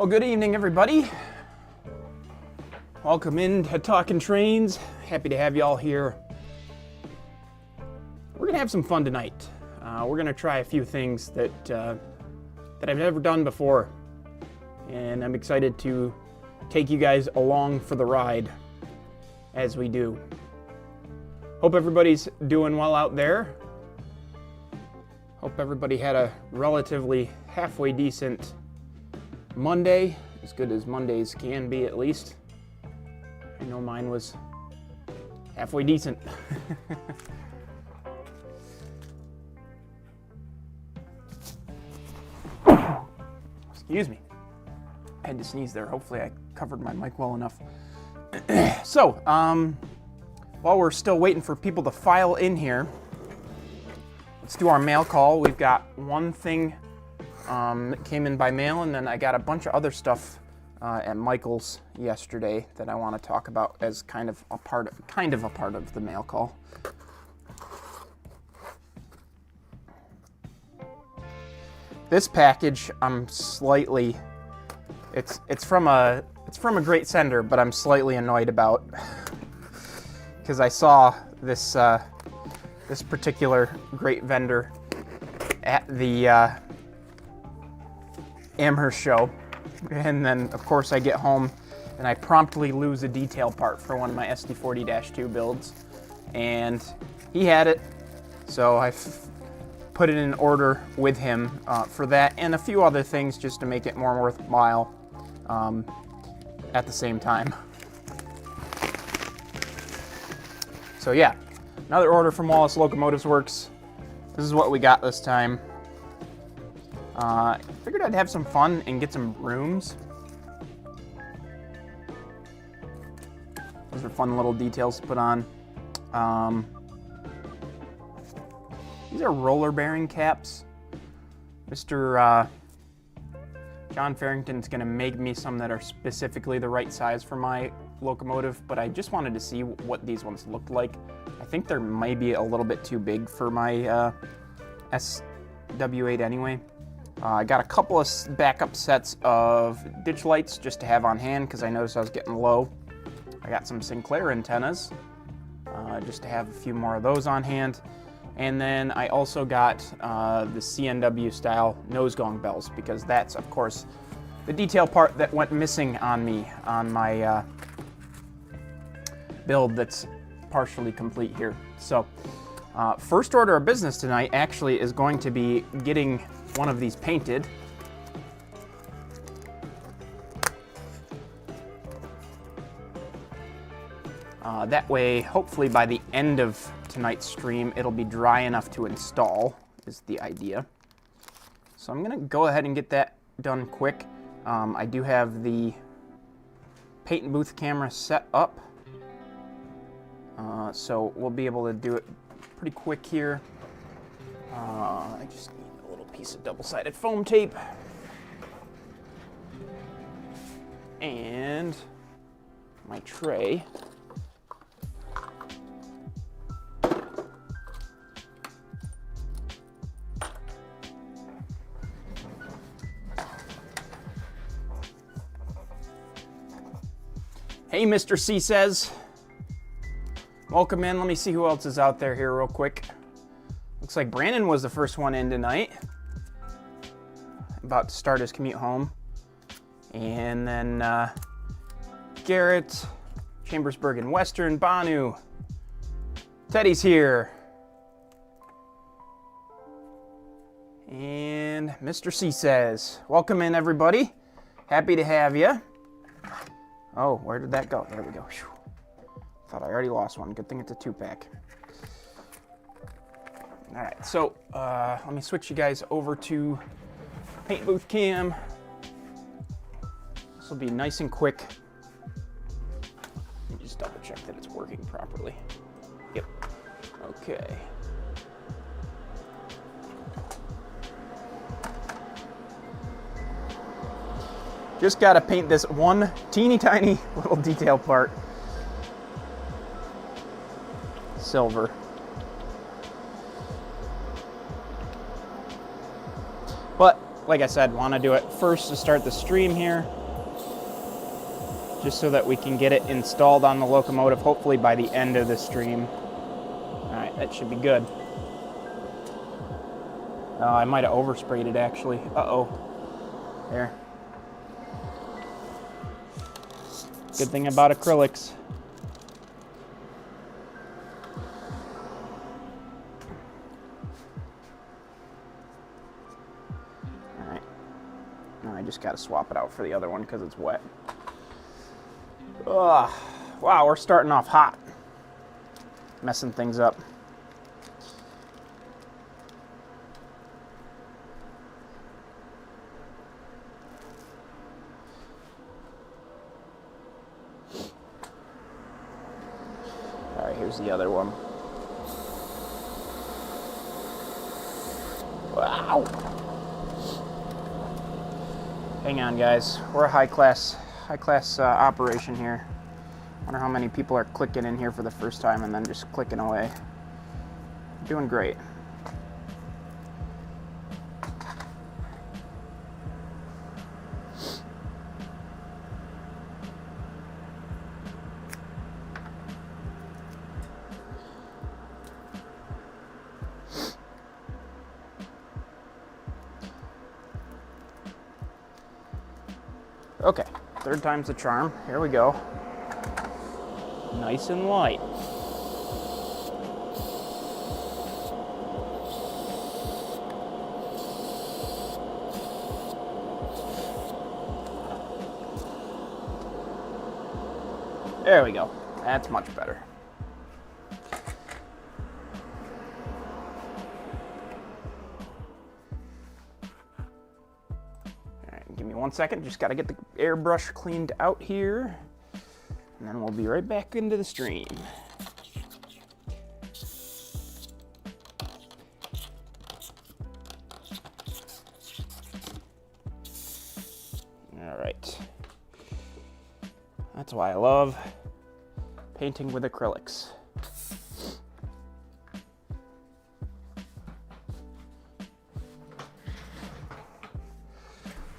Well, good evening, everybody. Welcome in to Talkin' Trains. Happy to have you all here. We're gonna have some fun tonight. We're gonna try a few things that I've never done before, and I'm excited to take you guys along for the ride as we do. Hope everybody's doing well out there. Hope everybody had a relatively halfway decent Monday, as good as Mondays can be at least. I know mine was halfway decent. Excuse me. I had to sneeze there. Hopefully I covered my mic well enough. So, while we're still waiting for people to file in here, let's do our mail call. We've got one thing that came in by mail, and then I got a bunch of other stuff at Michael's yesterday that I want to talk about as kind of a part of the mail call. This package, I'm slightly, it's from a great sender, but I'm slightly annoyed about because I saw this this particular great vendor at the Amherst show, and then of course I get home and I promptly lose a detail part for one of my SD40-2 builds, and he had it, so I put it in order with him for that and a few other things just to make it more worthwhile at the same time. So yeah, another order from Wallace Locomotives Works. This is what we got this time. Figured I'd have some fun and get some rooms. Those are fun little details to put on. These are roller bearing caps. Mr. John Farrington's gonna make me some that are specifically the right size for my locomotive, but I just wanted to see what these ones looked like. I think they're maybe a little bit too big for my SW8 anyway. I got a couple of backup sets of ditch lights just to have on hand because I noticed I was getting low. I got some Sinclair antennas just to have a few more of those on hand. And then I also got the CNW style nose gong bells because that's, of course, the detail part that went missing on me on my build that's partially complete here. So first order of business tonight actually is going to be getting one of these painted. That way, hopefully by the end of tonight's stream, it'll be dry enough to install, is the idea. So I'm gonna go ahead and get that done quick. I do have the paint and booth camera set up, so we'll be able to do it pretty quick here. I just need a little piece of double-sided foam tape and my tray. Hey, Mr. C says, welcome in. Let me see who else is out there here real quick. Looks like Brandon was the first one in tonight. About to start his commute home. And then Garrett, Chambersburg and Western, Banu. Teddy's here. And Mr. C says, welcome in, everybody. Happy to have you. Oh, where did that go? There we go. Whew. Thought I already lost one. Good thing it's a 2-pack. All right, so let me switch you guys over to paint booth cam. This will be nice and quick. Let me just double check that it's working properly. Yep. Okay. Just gotta paint this one teeny tiny little detail part silver. But like I said, want to do it first to start the stream here, just so that we can get it installed on the locomotive, hopefully by the end of the stream. All right, that should be good. I might have oversprayed it, actually. Uh-oh. There. Good thing about acrylics. All right. Now I just got to swap it out for the other one because it's wet. Ugh. Wow, we're starting off hot. Messing things up. All right, here's the other one. Wow. Hang on, guys. We're a high class operation here. Wonder how many people are clicking in here for the first time and then just clicking away. Doing great. Okay, third time's the charm. Here we go. Nice and light. There we go. That's much better. Give me 1 second, just gotta get the airbrush cleaned out here, and then we'll be right back into the stream. All right. That's why I love painting with acrylics.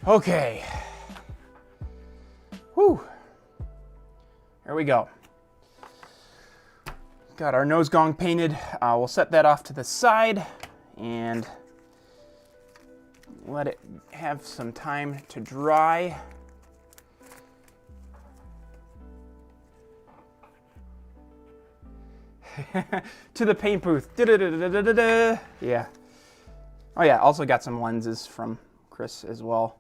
Okay. Whew. There we go. Got our nose gong painted. We'll set that off to the side and let it have some time to dry. To the paint booth. Da-da-da-da-da-da-da. Yeah. Oh yeah, also got some lenses from Chris as well.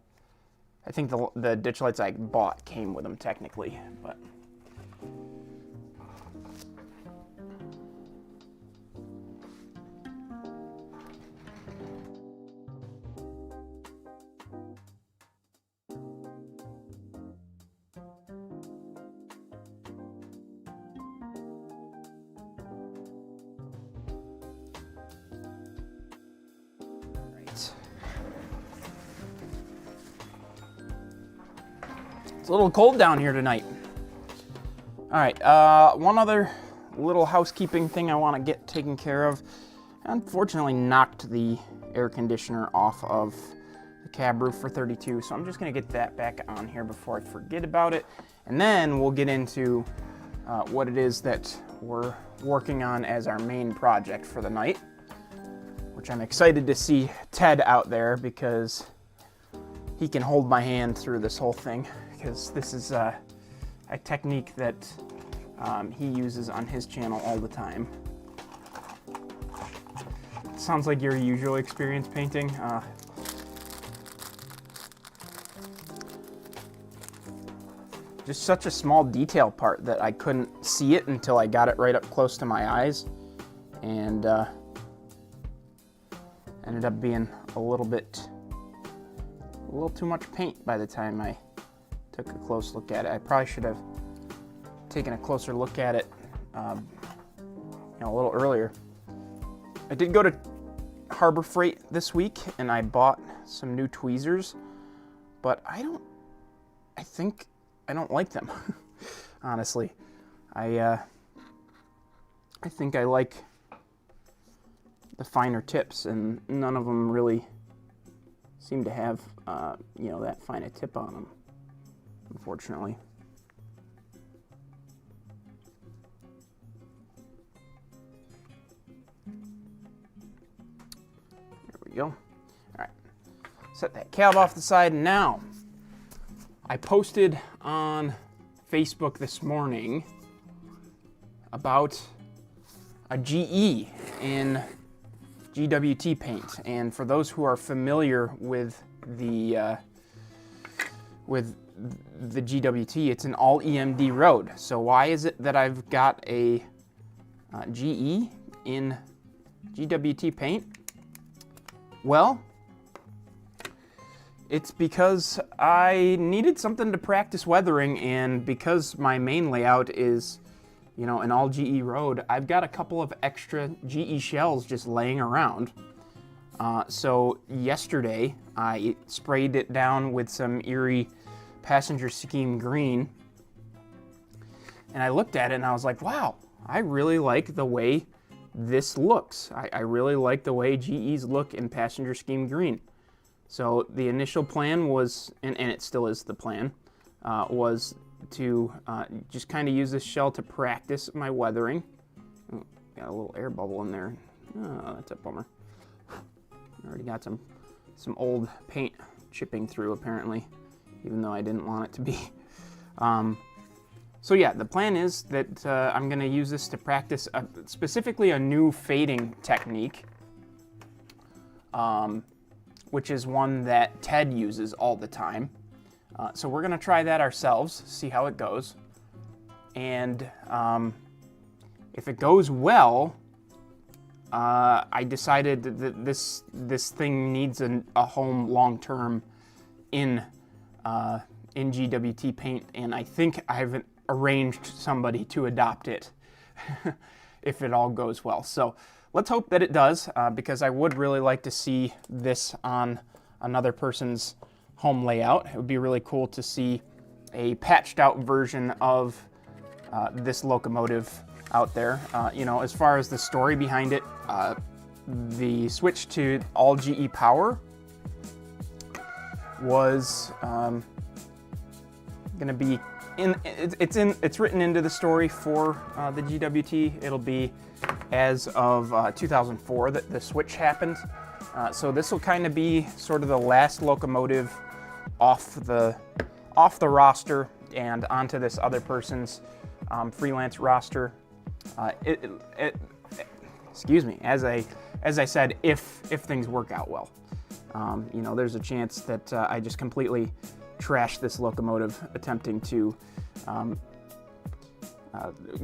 I think the ditch lights I bought came with them technically, but. It's a little cold down here tonight. All right, one other little housekeeping thing I want to get taken care of. I unfortunately knocked the air conditioner off of the cab roof for 32, so I'm just gonna get that back on here before I forget about it. And then we'll get into what it is that we're working on as our main project for the night, which I'm excited to see Ted out there because he can hold my hand through this whole thing, because this is a technique that he uses on his channel all the time. Sounds like your usual experience painting. Just such a small detail part that I couldn't see it until I got it right up close to my eyes, and ended up being a little too much paint by the time I took a close look at it. I probably should have taken a closer look at it a little earlier. I did go to Harbor Freight this week and I bought some new tweezers, but I think I don't like them. Honestly, I think I like the finer tips, and none of them really seem to have, you know, that fine a tip on them, unfortunately. There we go. All right, set that cab off the side. Now, I posted on Facebook this morning about a GE in GWT paint, and for those who are familiar with the GWT, it's an all EMD road. So why is it that I've got a GE in GWT paint? Well, it's because I needed something to practice weathering, and because my main layout is, you know, an all GE road, I've got a couple of extra GE shells just laying around. So yesterday I sprayed it down with some Erie Passenger Scheme Green, and I looked at it and I was like, wow, I really like the way this looks. I really like the way GEs look in Passenger Scheme Green. So the initial plan was, and it still is the plan, was to just kind of use this shell to practice my weathering. Oh, got a little air bubble in there. Oh, that's a bummer. I already got some old paint chipping through, apparently, even though I didn't want it to be. So yeah, the plan is that I'm going to use this to practice specifically a new fading technique, which is one that Ted uses all the time. So we're going to try that ourselves, see how it goes. And if it goes well, I decided that this thing needs a home long-term in GWT paint, and I think I've arranged somebody to adopt it if it all goes well. So let's hope that it does, because I would really like to see this on another person's home layout. It would be really cool to see a patched out version of this locomotive out there. You know, as far as the story behind it, the switch to all GE power was going to be it's written into the story for the GWT. It'll be as of 2004 that the switch happened. So this will kind of be sort of the last locomotive off the roster and onto this other person's freelance roster. Excuse me, as I said, if things work out well. You know, there's a chance that I just completely trash this locomotive attempting to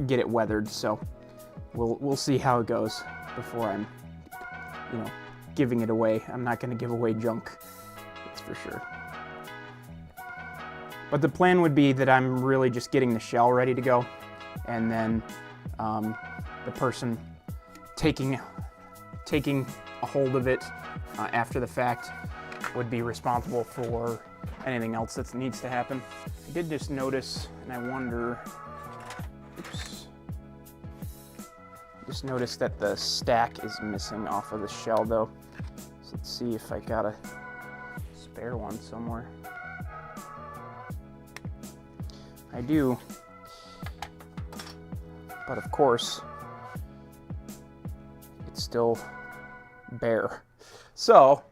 get it weathered. So we'll see how it goes before I'm, you know, giving it away. I'm not going to give away junk, that's for sure. But the plan would be that I'm really just getting the shell ready to go, and then the person taking a hold of it after the fact would be responsible for anything else that needs to happen. I did just notice, and I wonder, oops, just noticed that the stack is missing off of the shell though. So let's see if I got a spare one somewhere. I do, but of course, it's still bare. So,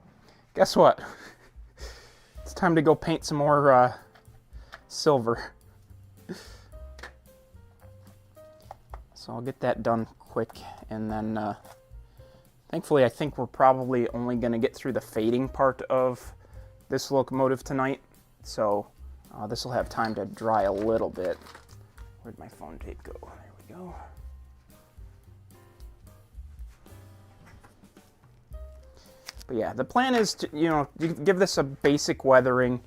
guess what? It's time to go paint some more silver. So I'll get that done quick, and then thankfully I think we're probably only going to get through the fading part of this locomotive tonight. So this will have time to dry a little bit. Where'd my phone tape go? There we go. But yeah, the plan is to, you know, give this a basic weathering,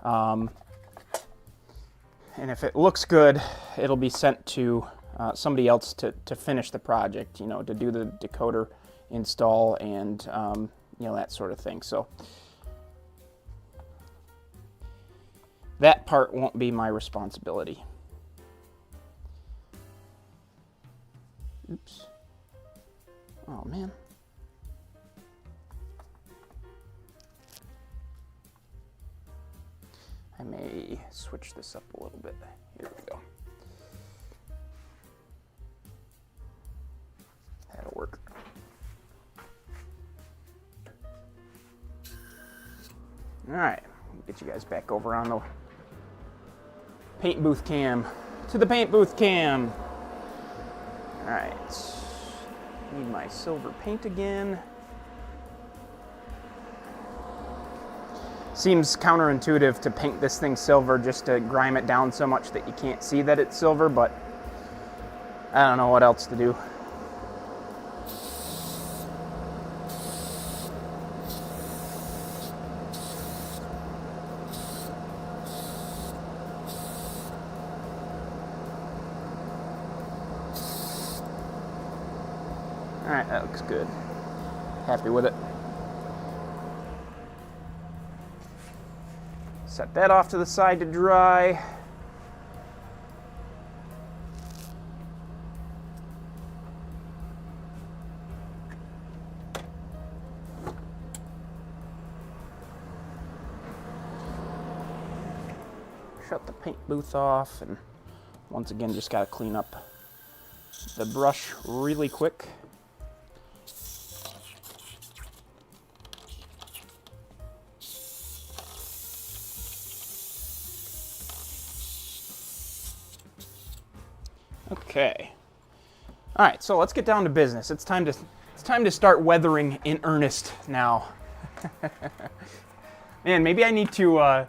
and if it looks good, it'll be sent to somebody else to finish the project, you know, to do the decoder install and, you know, that sort of thing. So that part won't be my responsibility. Oops. Oh, man. I may switch this up a little bit. Here we go. That'll work. All right, get you guys back over on the paint booth cam. To the paint booth cam. All right, need my silver paint again. Seems counterintuitive to paint this thing silver just to grime it down so much that you can't see that it's silver, but I don't know what else to do. All right, that looks good. Happy with it. Set that off to the side to dry. Shut the paint booth off, and once again, just gotta clean up the brush really quick. Okay. All right, so let's get down to business. It's time to start weathering in earnest now. Man, maybe I need to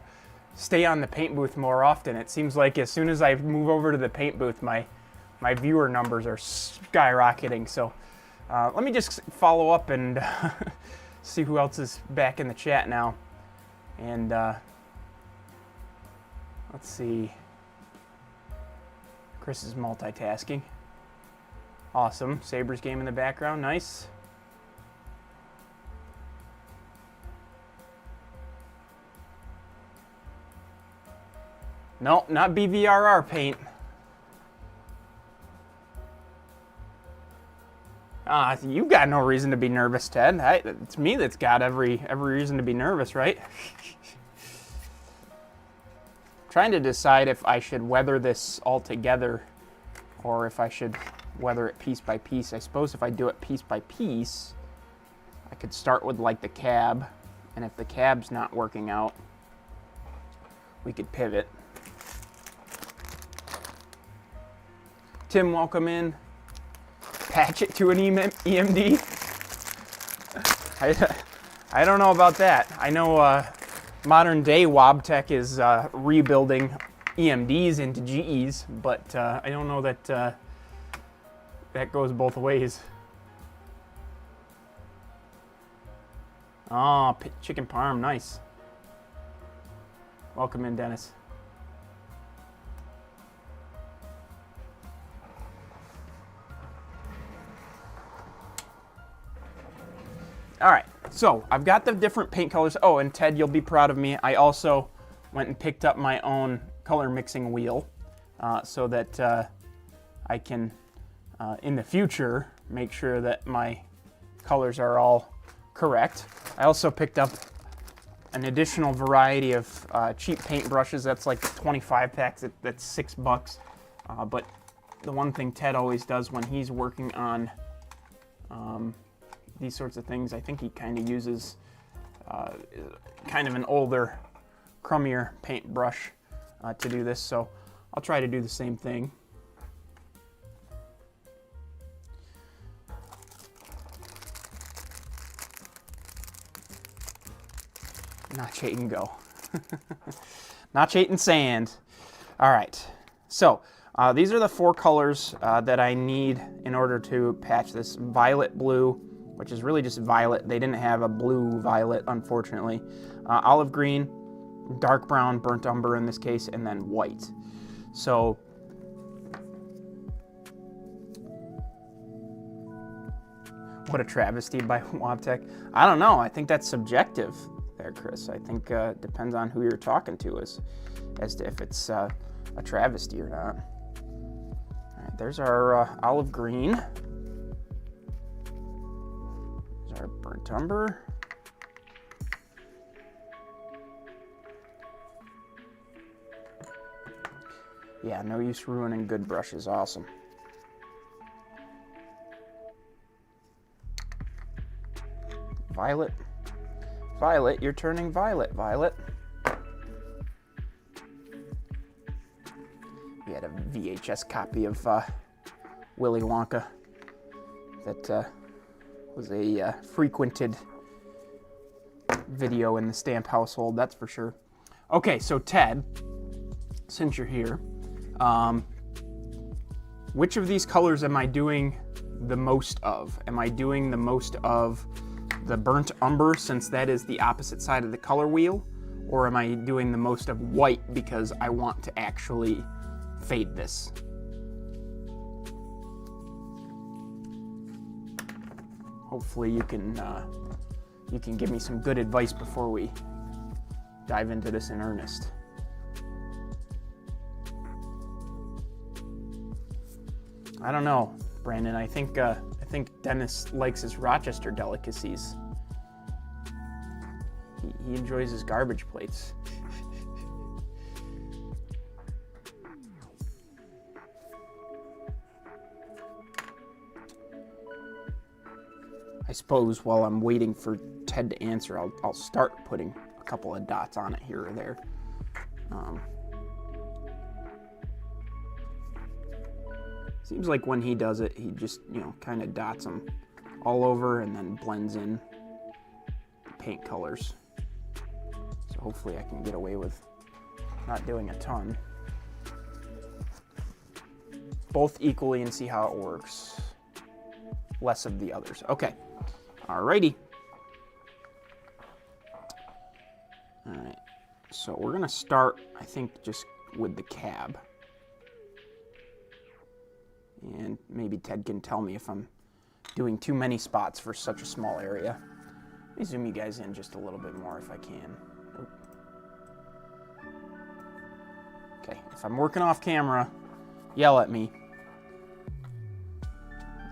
stay on the paint booth more often. It seems like as soon as I move over to the paint booth, my viewer numbers are skyrocketing. So let me just follow up and see who else is back in the chat now. And let's see. Chris is multitasking. Awesome. Sabres game in the background. Nice. No, not BVRR paint. You got no reason to be nervous, Ted. It's me that's got every reason to be nervous, right? Trying to decide if I should weather this all together or if I should weather it piece by piece. I suppose if I do it piece by piece, I could start with like the cab, and if the cab's not working out, we could pivot. Tim, welcome in. Patch it to an EMD. I don't know about that. I know modern day Wabtec is rebuilding EMDs into GEs, but I don't know that that goes both ways. Oh, chicken parm, nice. Welcome in, Dennis. All right, so I've got the different paint colors. Oh, and Ted, you'll be proud of me. I also went and picked up my own color mixing wheel so that I can, in the future, make sure that my colors are all correct. I also picked up an additional variety of cheap paint brushes. That's like 25 packs. That's $6. But the one thing Ted always does when he's working on these sorts of things, I think he kind of uses kind of an older, crummier paintbrush to do this, so I'll try to do the same thing. Notch 8 and go. Notch 8 and sand. All right, so these are the 4 colors that I need in order to patch this. Violet blue, which is really just violet. They didn't have a blue violet, unfortunately. Olive green, dark brown, burnt umber in this case, and then white. So what a travesty by Wabtec. I don't know. I think that's subjective there, Chris. I think it depends on who you're talking to as to if it's a travesty or not. All right, there's our olive green. Our burnt umber. Yeah, no use ruining good brushes. Awesome. Violet. Violet, you're turning violet, Violet. We had a VHS copy of Willy Wonka that was a frequented video in the Stamp household, that's for sure. Okay, so Ted, since you're here, which of these colors am I doing the most of? Am I doing the most of the burnt umber, since that is the opposite side of the color wheel? Or am I doing the most of white because I want to actually fade this? Hopefully you can give me some good advice before we dive into this in earnest. I don't know, Brandon. I think Dennis likes his Rochester delicacies. He enjoys his garbage plates. I suppose while I'm waiting for Ted to answer, I'll start putting a couple of dots on it here or there. Seems like when he does it, he just, kind of dots them all over and then blends in the paint colors. So hopefully I can get away with not doing a ton. Both equally and see how it works. Less of the others. Okay. Alrighty. Alright. So we're going to start, I think, just with the cab. And maybe Ted can tell me if I'm doing too many spots for such a small area. Let me zoom you guys in just a little bit more if I can. Oop. Okay, if I'm working off camera, yell at me.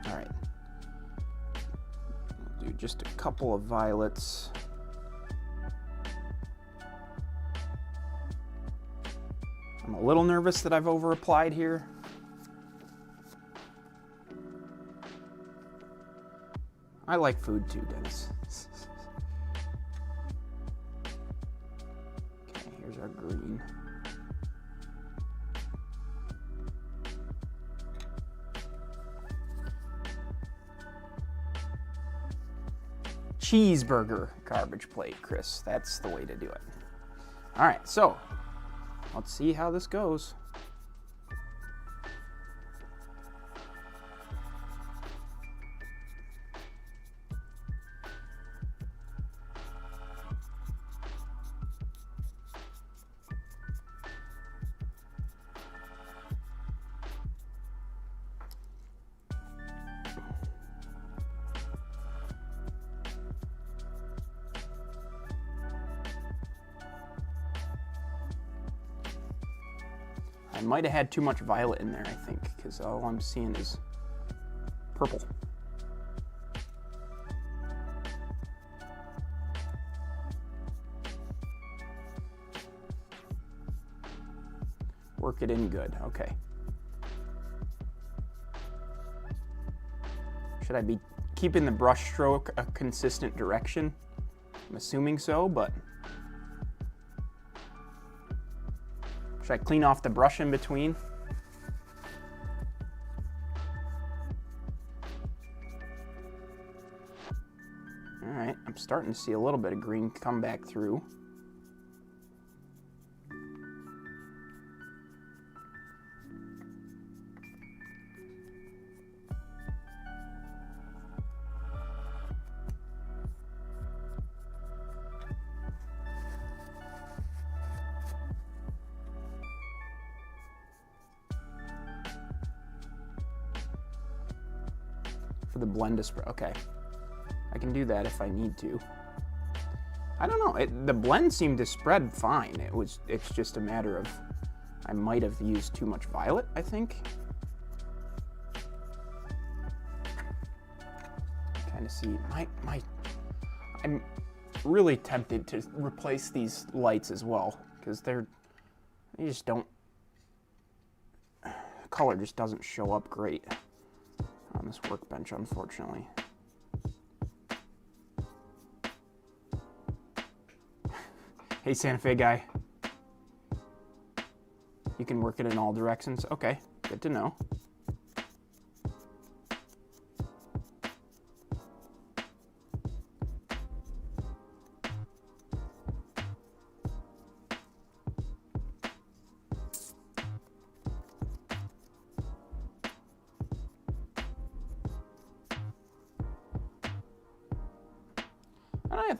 All right. We'll do just a couple of violets. I'm a little nervous that I've over-applied here. I like food too, Dennis. Okay, here's our green. Cheeseburger garbage plate, Chris. That's the way to do it. All right, so let's see how this goes. I might have had too much violet in there, I think, because all I'm seeing is purple. Work it in good, okay. Should I be keeping the brush stroke a consistent direction? I'm assuming so, but should I clean off the brush in between? All right, I'm starting to see a little bit of green come back through. For the blend to spread. Okay, I can do that if I need to. I don't know. The blend seemed to spread fine. It's just a matter of I might have used too much violet, I think. Kind of see I'm really tempted to replace these lights as well because they just don't color just doesn't show up great on this workbench, unfortunately. Hey, Santa Fe guy. You can work it in all directions. Okay, good to know.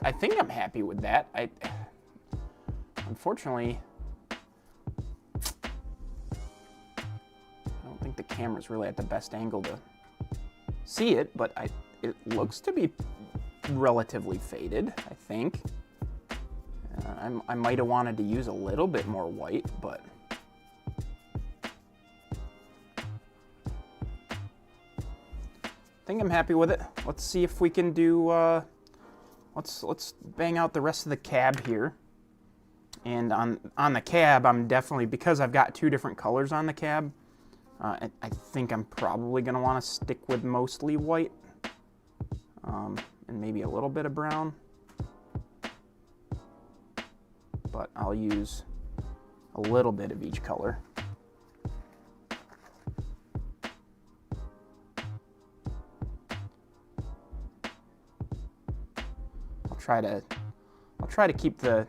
I think I'm happy with that. Unfortunately, I don't think the camera's really at the best angle to see it, but it looks to be relatively faded, I think. I might have wanted to use a little bit more white, but I think I'm happy with it. Let's see if we can do, let's bang out the rest of the cab here. And on the cab, I'm definitely, because I've got two different colors on the cab, I think I'm probably going to want to stick with mostly white and maybe a little bit of brown. But I'll use a little bit of each color. I'll try to keep the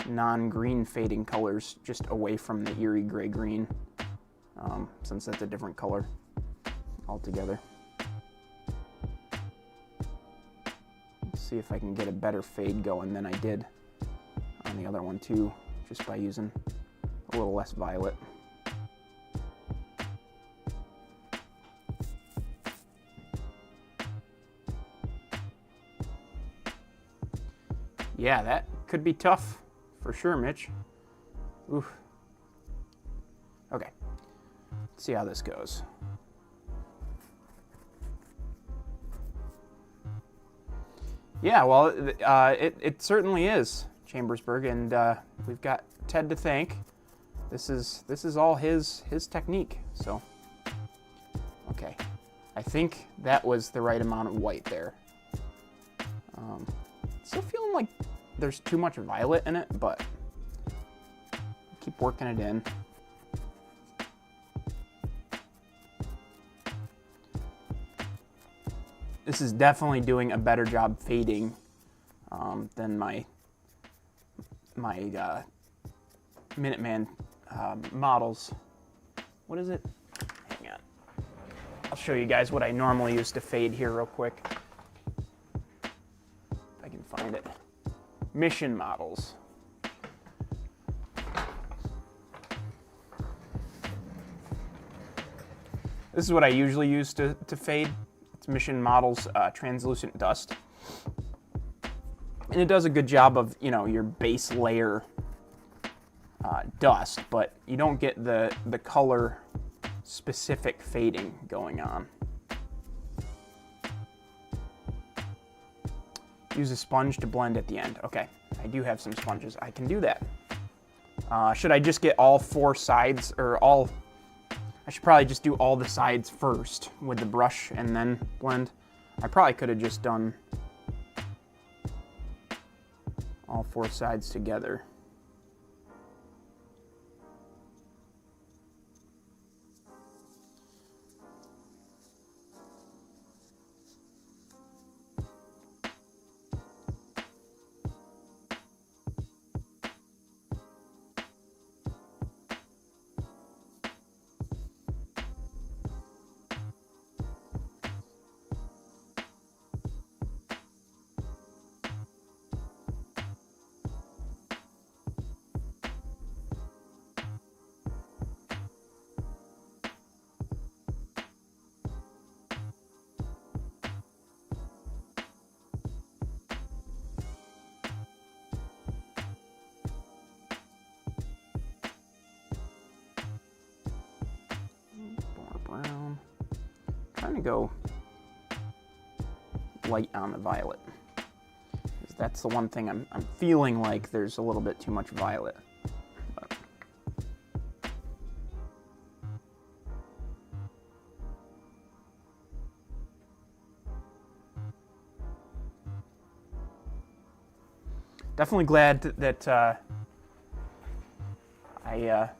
non-green fading colors just away from the eerie gray-green, since that's a different color altogether. Let's see if I can get a better fade going than I did on the other one too, just by using a little less violet. Yeah, that could be tough for sure, Mitch. Oof. Okay, let's see how this goes. Yeah, well, it certainly is Chambersburg, and we've got Ted to thank. This is all his technique. So, okay, I think that was the right amount of white there. Still feeling like there's too much violet in it, but keep working it in. This is definitely doing a better job fading than my Minuteman models. What is it? Hang on. I'll show you guys what I normally use to fade here real quick. If I can find it. Mission models. This is what I usually use to fade. It's Mission Models Translucent Dust. And it does a good job of, you know, your base layer dust, but you don't get the color specific fading going on. Use a sponge to blend at the end. Okay, I do have some sponges. I can do that. Should I just get all four sides, or all... I should probably just do all the sides first with the brush and then blend. I probably could have just done all four sides together. Brown. Trying to go light on the violet. That's the one thing I'm feeling like there's a little bit too much violet. But definitely glad that I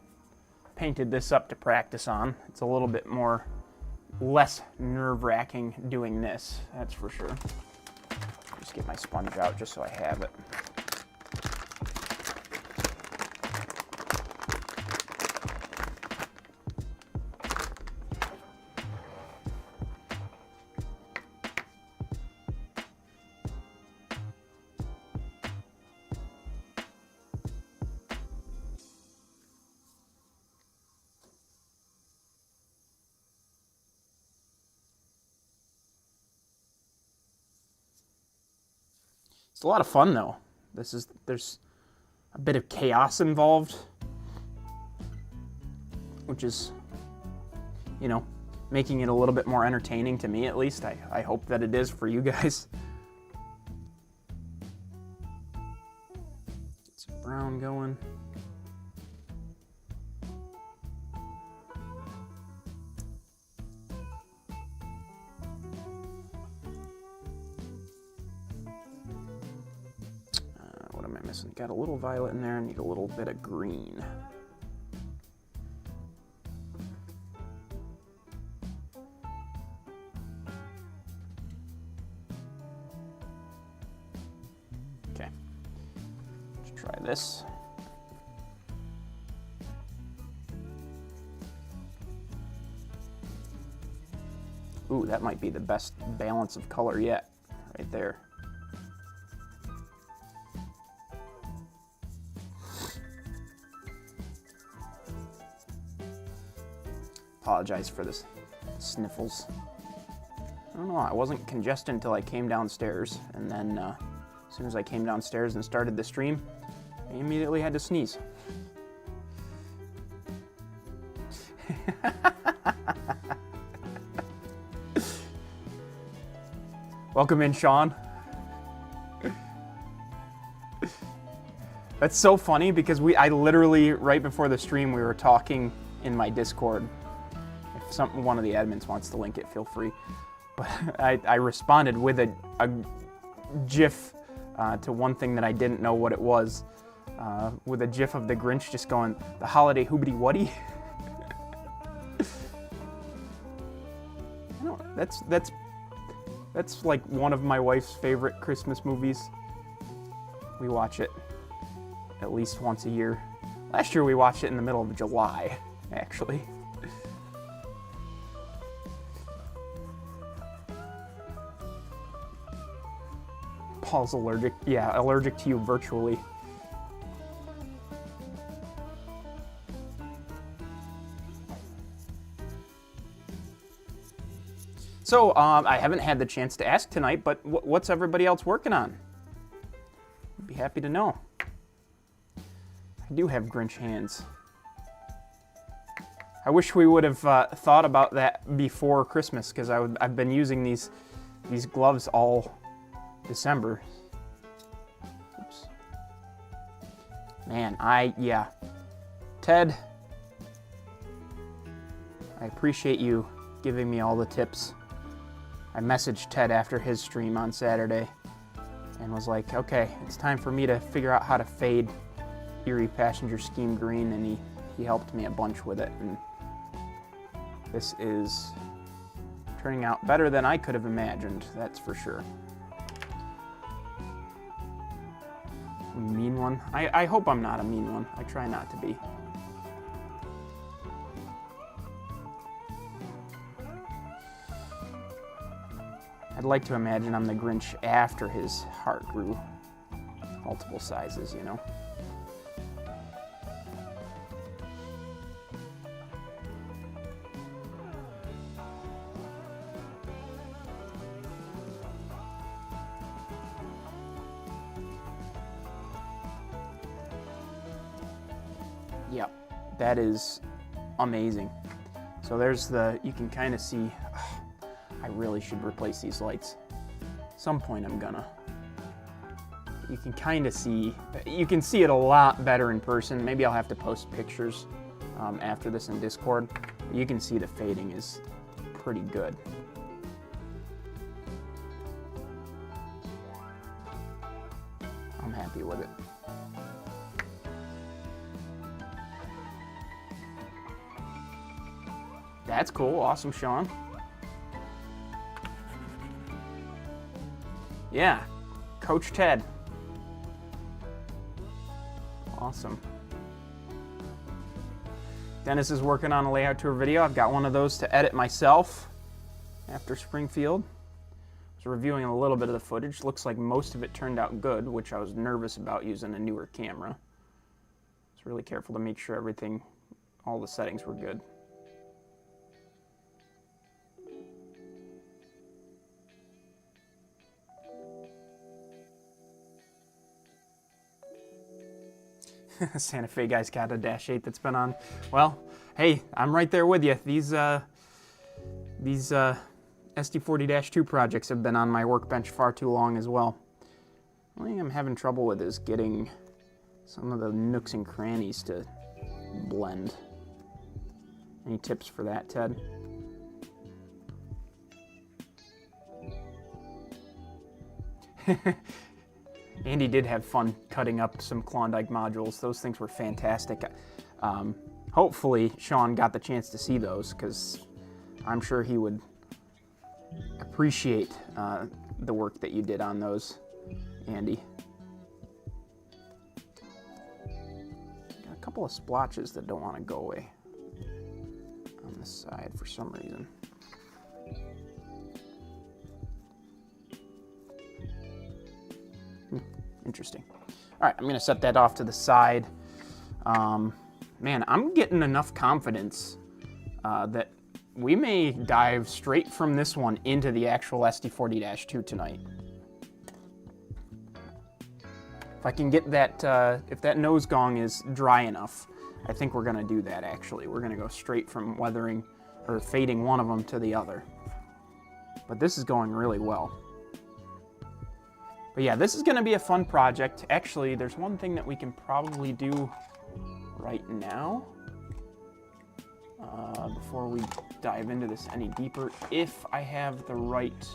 painted this up to practice on. It's a little bit less nerve-wracking doing this, that's for sure. Just get my sponge out just so I have it. It's a lot of fun though. There's a bit of chaos involved, which is, you know, making it a little bit more entertaining to me at least. I hope that it is for you guys. Get some brown going. Missing. Got a little violet in there. I need a little bit of green. Okay. Let's try this. Ooh, that might be the best balance of color yet, right there. Apologize for this sniffles. I don't know, I wasn't congested until I came downstairs, and then as soon as I came downstairs and started the stream, I immediately had to sneeze. Welcome in, Sean. That's so funny because I literally, right before the stream, we were talking in my Discord. If one of the admins wants to link it, feel free. But I responded with a GIF to one thing that I didn't know what it was, with a GIF of the Grinch just going, "The holiday hoobity wuddy." I don't, that's like one of my wife's favorite Christmas movies. We watch it at least once a year. Last year we watched it in the middle of July, actually. Paul's allergic. Yeah, allergic to you virtually. So, I haven't had the chance to ask tonight, but what's everybody else working on? I'd be happy to know. I do have Grinch hands. I wish we would have thought about that before Christmas, because I've been using these gloves all December. Oops. Man, yeah. Ted, I appreciate you giving me all the tips. I messaged Ted after his stream on Saturday and was like, okay, it's time for me to figure out how to fade Erie Passenger Scheme Green, and he helped me a bunch with it, and this is turning out better than I could have imagined, that's for sure. Mean one? I hope I'm not a mean one. I try not to be. I'd like to imagine I'm the Grinch after his heart grew multiple sizes, you know? Yep, that is amazing. So there's you can kind of see, I really should replace these lights. At some point I'm gonna. You can kind of see, you can see it a lot better in person. Maybe I'll have to post pictures after this in Discord. You can see the fading is pretty good. I'm happy with it. That's cool. Awesome, Sean. Yeah, Coach Ted. Awesome. Dennis is working on a layout tour video. I've got one of those to edit myself after Springfield. I was reviewing a little bit of the footage. Looks like most of it turned out good, which I was nervous about using a newer camera. I was really careful to make sure everything, all the settings were good. Santa Fe guy's got a Dash 8 that's been on. Well, hey, I'm right there with you. These SD40-2 projects have been on my workbench far too long as well. The only thing I'm having trouble with is getting some of the nooks and crannies to blend. Any tips for that, Ted? Andy did have fun cutting up some Klondike modules. Those things were fantastic. Hopefully Sean got the chance to see those, because I'm sure he would appreciate the work that you did on those, Andy. Got a couple of splotches that don't want to go away on this side for some reason. Interesting. All right, I'm going to set that off to the side. Man, I'm getting enough confidence that we may dive straight from this one into the actual SD40-2 tonight. If I can get that, if that nose gong is dry enough, I think we're going to do that actually. We're going to go straight from weathering or fading one of them to the other. But this is going really well. But yeah, this is going to be a fun project. Actually, there's one thing that we can probably do right now before we dive into this any deeper, if I have the right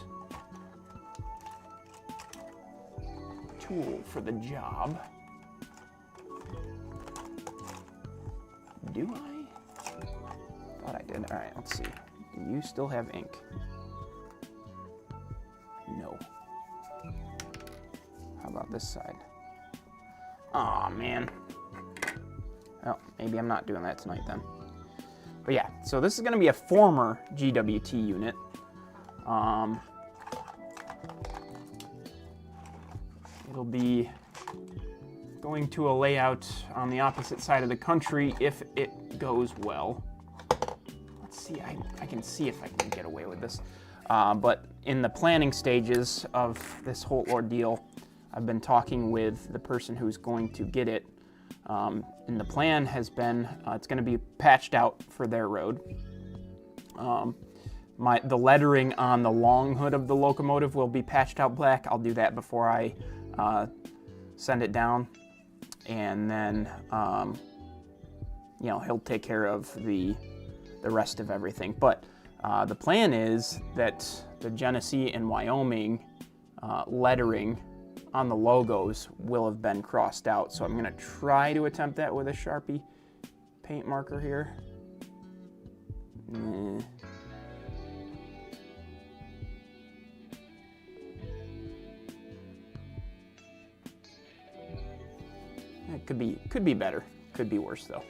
tool for the job. Do I? Thought I did. All right, let's see. Do you still have ink? No. How about this side? Aw, man. Well, maybe I'm not doing that tonight then. But yeah, so this is going to be a former GWT unit. It'll be going to a layout on the opposite side of the country if it goes well. Let's see, I can see if I can get away with this. But in the planning stages of this whole ordeal, I've been talking with the person who's going to get it, and the plan has been it's going to be patched out for their road. The lettering on the long hood of the locomotive will be patched out black. I'll do that before I send it down, and then you know, he'll take care of the rest of everything. But the plan is that the Genesee and Wyoming lettering on the logos will have been crossed out. So I'm going to try to attempt that with a Sharpie paint marker here. It could be better. Could be worse though.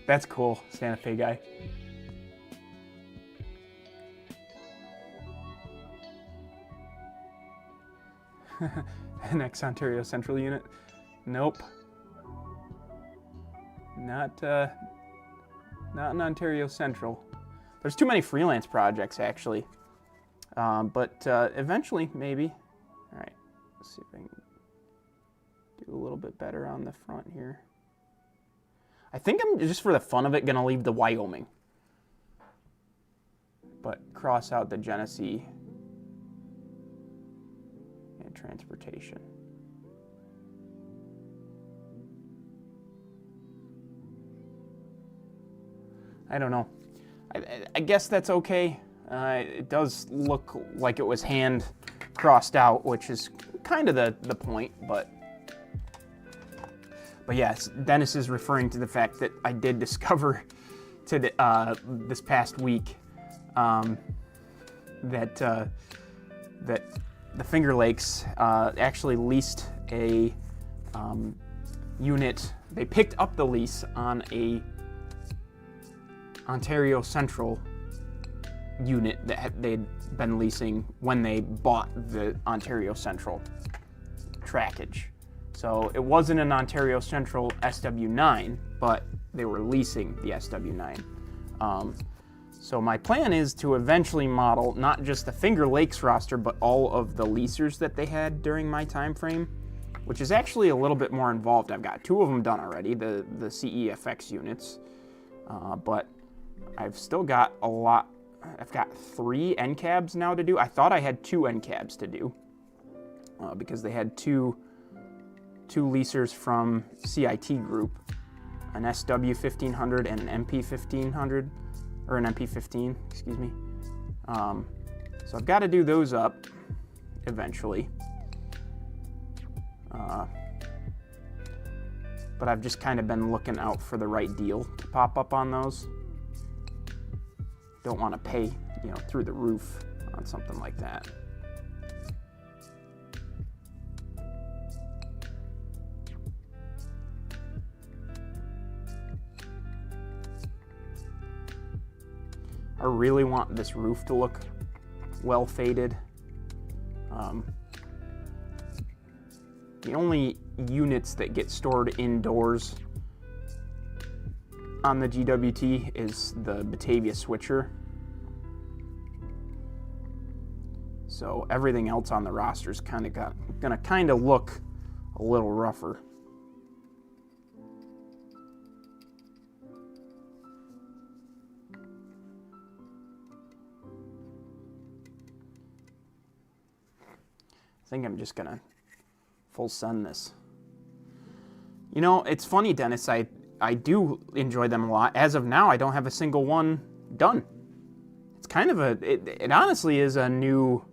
That's cool, Santa Fe guy. An ex-Ontario Central unit? Nope. Not an Ontario Central. There's too many freelance projects, actually. But eventually, maybe. All right, let's see if I can do a little bit better on the front here. I think I'm, just for the fun of it, going to leave the Wyoming, but cross out the Genesee and transportation. I don't know. I guess that's okay. It does look like it was hand crossed out, which is kind of the point, but yes, Dennis is referring to the fact that I did discover this past week that the Finger Lakes actually leased a unit. They picked up the lease on a Ontario Central unit that they'd been leasing when they bought the Ontario Central trackage. So it wasn't an Ontario Central SW9, but they were leasing the SW9. So my plan is to eventually model not just the Finger Lakes roster, but all of the leasers that they had during my time frame, which is actually a little bit more involved. I've got 2 of them done already, the CEFX units, but I've still got a lot. I've got 3 NCABs now to do. I thought I had 2 NCABs to do because they had two leasers from CIT Group, an SW1500 and an MP1500, or an MP15, excuse me. So I've got to do those up eventually. But I've just kind of been looking out for the right deal to pop up on those. Don't want to pay, through the roof on something like that. I really want this roof to look well faded. The only units that get stored indoors on the GWT is the Batavia switcher. So everything else on the roster is gonna look a little rougher. I think I'm just gonna full send this. It's funny, Dennis, I do enjoy them a lot. As of now, I don't have a single one done. It's kind of it honestly is a new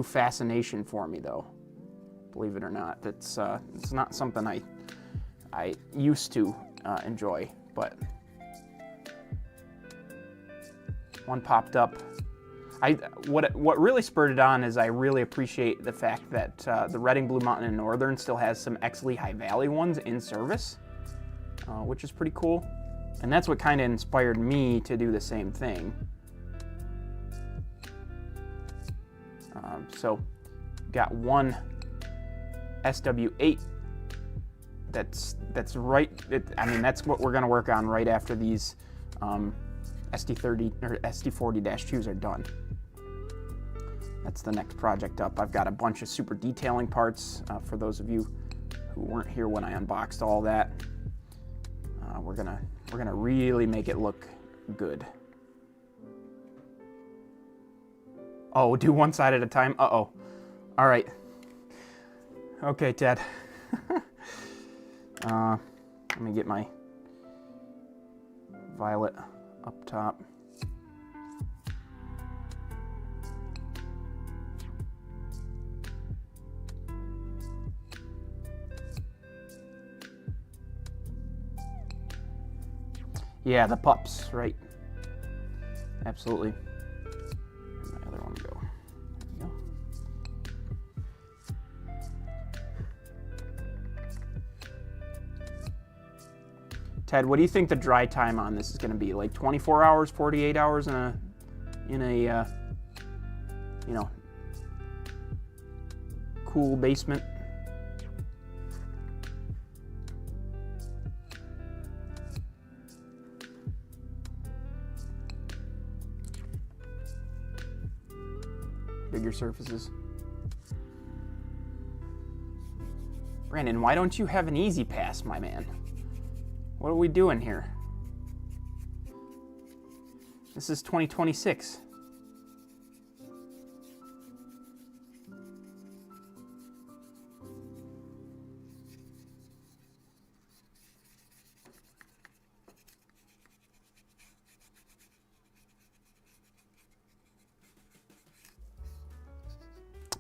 fascination for me, though. Believe it or not, it's not something I used to enjoy, but one popped up. What really spurred it on is I really appreciate the fact that the Reading, Blue Mountain, and Northern still has some Exley High Valley ones in service, which is pretty cool. And that's what kind of inspired me to do the same thing. So got one SW8 that's right. That's what we're going to work on right after these SD30 or SD40-2s are done. That's the next project up. I've got a bunch of super detailing parts for those of you who weren't here when I unboxed all that. We're gonna really make it look good. Oh, do one side at a time. Uh-oh. All right. Okay, Ted. Let me get my violet up top. Yeah, the pups, right? Absolutely. Where'd my other one go? There we go. Ted, what do you think the dry time on this is going to be? Like 24 hours, 48 hours in a cool basement? Bigger surfaces. Brandon, why don't you have an easy pass, my man? What are we doing here? This is 2026.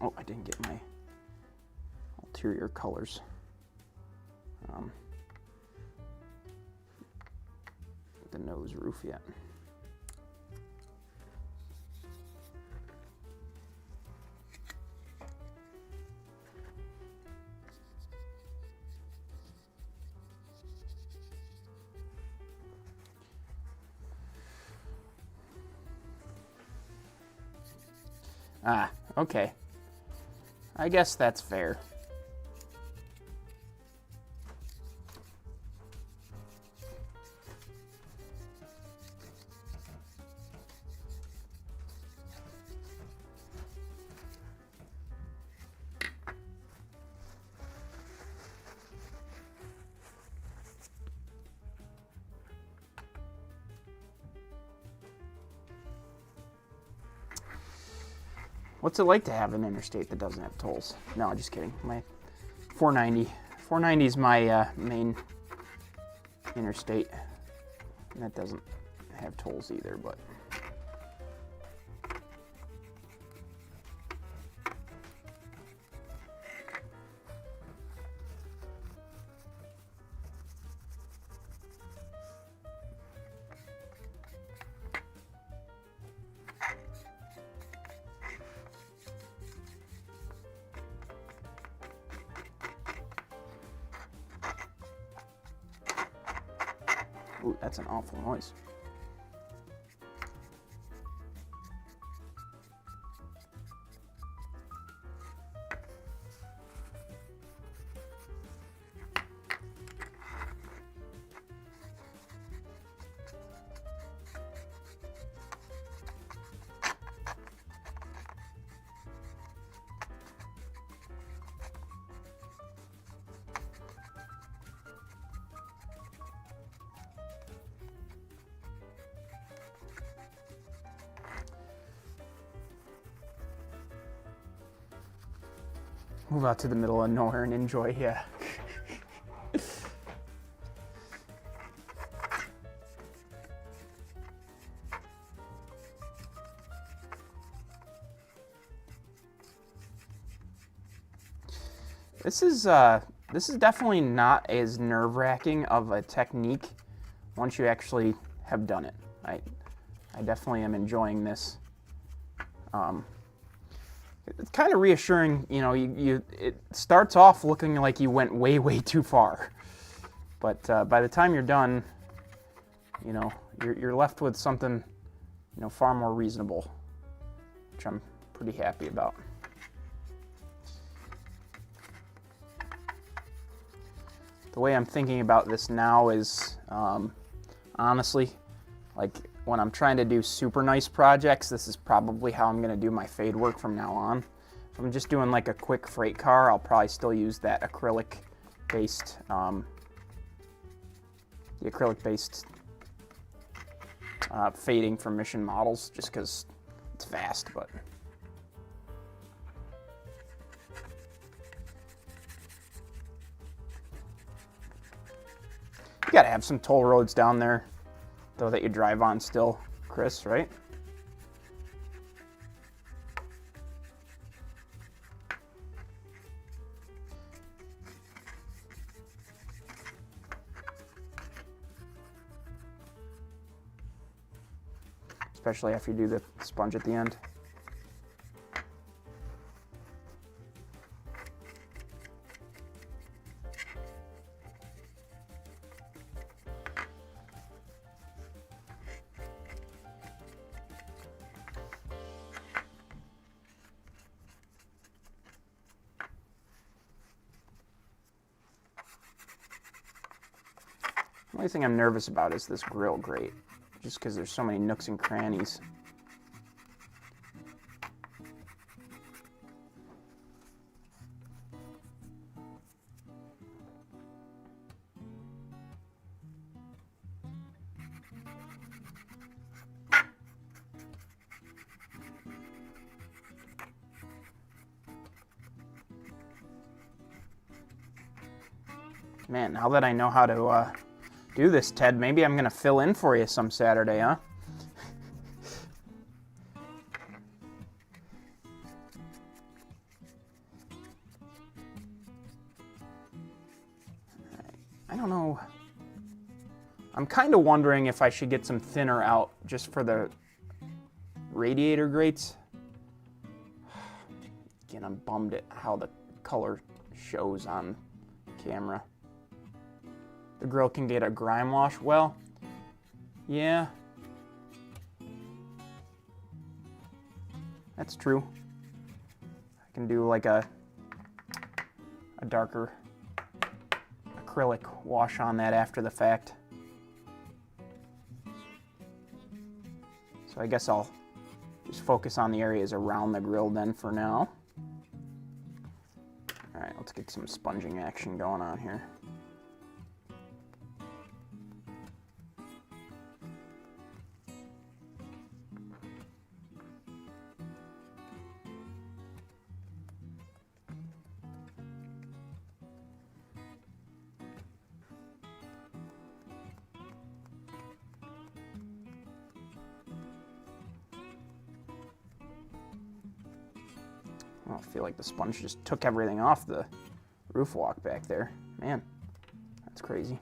Oh, I didn't get my ulterior colors. The nose roof yet. Ah, okay. I guess that's fair. What's it like to have an interstate that doesn't have tolls? No, just kidding. My 490. 490 is my main interstate. And that doesn't have tolls either, but... Ooh, that's an awful noise. Move out to the middle of nowhere and enjoy, yeah. This is definitely not as nerve-wracking of a technique once you actually have done it. I definitely am enjoying this. It's kind of reassuring, you know, it starts off looking like you went way, way too far. But by the time you're done, you know, you're left with something, you know, far more reasonable, which I'm pretty happy about. The way I'm thinking about this now is, honestly, like when I'm trying to do super nice projects, this is probably how I'm going to do my fade work from now on. If I'm just doing like a quick freight car, I'll probably still use that acrylic-based, fading from Mission Models, just because it's fast, but... You gotta have some toll roads down there, though, that you drive on still, Chris, right? Especially after you do the sponge at the end. The only thing I'm nervous about is this grill grate, just because there's so many nooks and crannies. Man, now that I know how to do this, Ted, maybe I'm gonna fill in for you some Saturday, huh? I don't know. I'm kind of wondering if I should get some thinner out just for the radiator grates. Again, I'm bummed at how the color shows on camera. The grill can get a grime wash. Well, yeah. That's true. I can do like a darker acrylic wash on that after the fact. So I guess I'll just focus on the areas around the grill then for now. All right, let's get some sponging action going on here. Oh, I feel like the sponge just took everything off the roof walk back there. Man, that's crazy.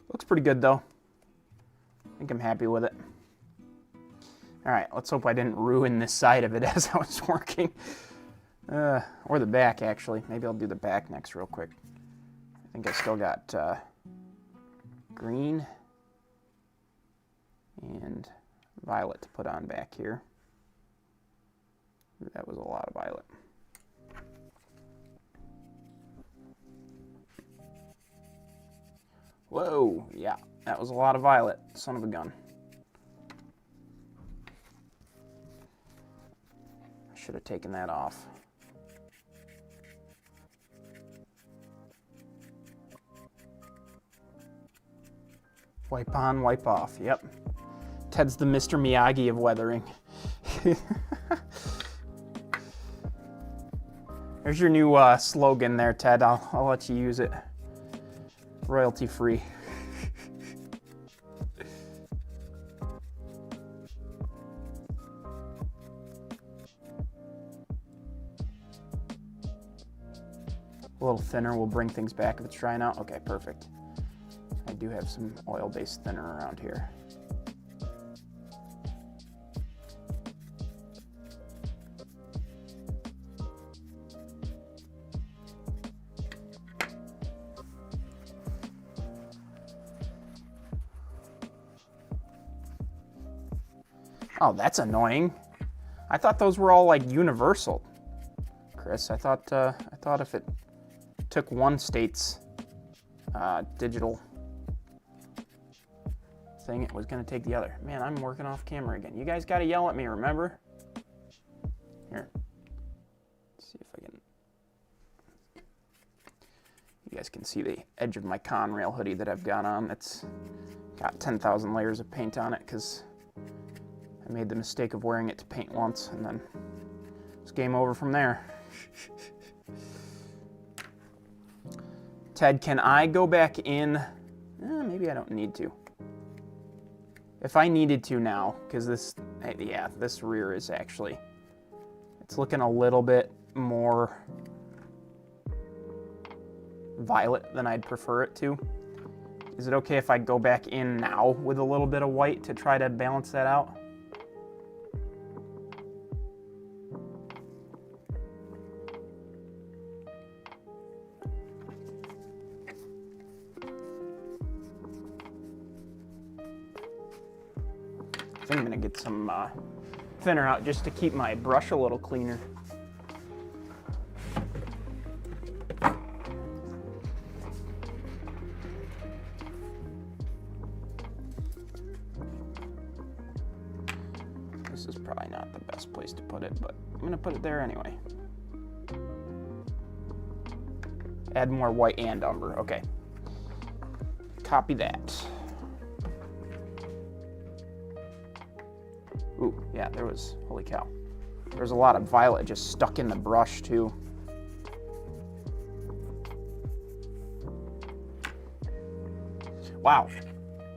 Looks pretty good though. I think I'm happy with it. All right, let's hope I didn't ruin this side of it as I was working. Or the back, actually. Maybe I'll do the back next real quick. I think I still got green and violet to put on back here. That was a lot of violet. Whoa, yeah, that was a lot of violet. Son of a gun. I should have taken that off. Wipe on, wipe off. Yep. Ted's the Mr. Miyagi of weathering. There's your new slogan there, Ted. I'll let you use it. Royalty free. A little thinner will bring things back if it's drying out. Okay, perfect. I do have some oil-based thinner around here. Oh, that's annoying. I thought those were all like universal, Chris. I thought if it took one state's digital thing, it was going to take the other. Man, I'm working off camera again. You guys got to yell at me, remember? Here. Let's see if I can. You guys can see the edge of my Conrail hoodie that I've got on. It's got 10,000 layers of paint on it because I made the mistake of wearing it to paint once, and then it's game over from there. Ted, can I go back in? Maybe I don't need to. If I needed to now, because this rear is actually, it's looking a little bit more violet than I'd prefer it to. Is it okay if I go back in now with a little bit of white to try to balance that out? I think I'm going to get some thinner out just to keep my brush a little cleaner. This is probably not the best place to put it, but I'm going to put it there anyway. Add more white and umber. Okay. Copy that. Ooh, yeah, there was, holy cow. There was a lot of violet just stuck in the brush too. Wow,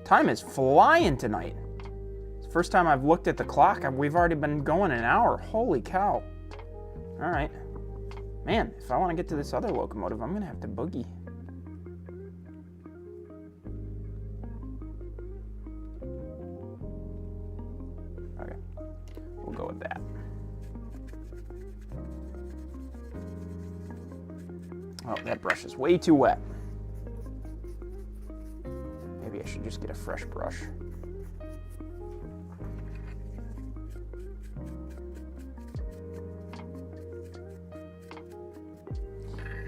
time is flying tonight. It's the first time I've looked at the clock. We've already been going an hour. Holy cow. All right. Man, if I want to get to this other locomotive, I'm going to have to boogie. Okay, we'll go with that. Oh, that brush is way too wet. Maybe I should just get a fresh brush.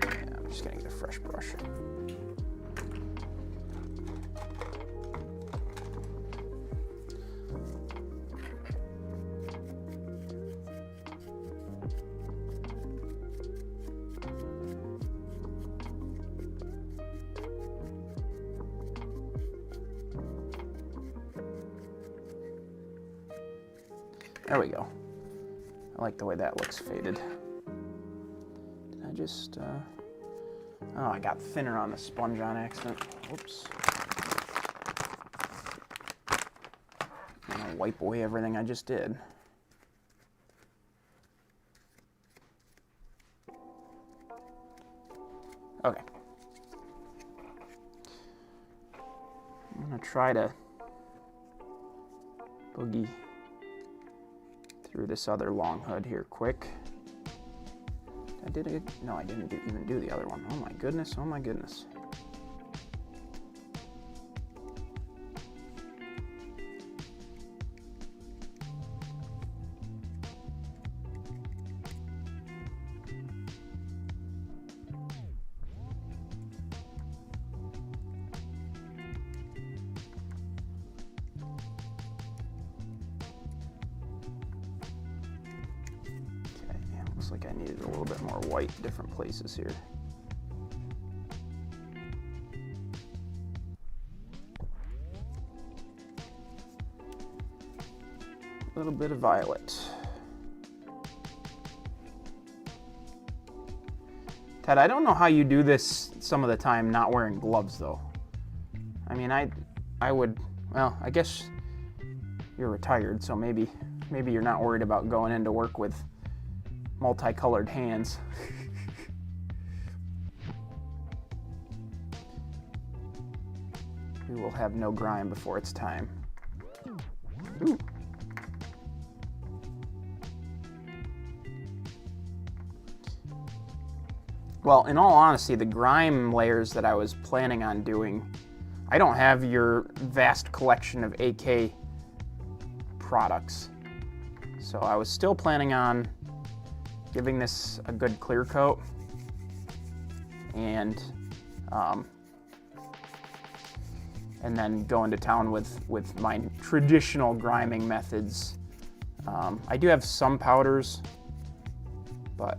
Yeah, I'm just gonna get a fresh brush. There we go. I like the way that looks faded. Did I just, oh, I got thinner on the sponge on accident. Whoops. I'm gonna wipe away everything I just did. Okay. I'm gonna try to boogie through this other long hood here quick. I did it. No, I didn't even do the other one. Oh my goodness, oh my goodness. Looks like I needed a little bit more white, different places here. A little bit of violet. Ted, I don't know how you do this some of the time not wearing gloves though. I mean, I would, well, I guess you're retired, so maybe you're not worried about going into work with multicolored hands. We will have no grime before it's time. Ooh. Well, in all honesty, the grime layers that I was planning on doing, I don't have your vast collection of AK products. So I was still planning on giving this a good clear coat and then going to town with my traditional griming methods. I do have some powders, but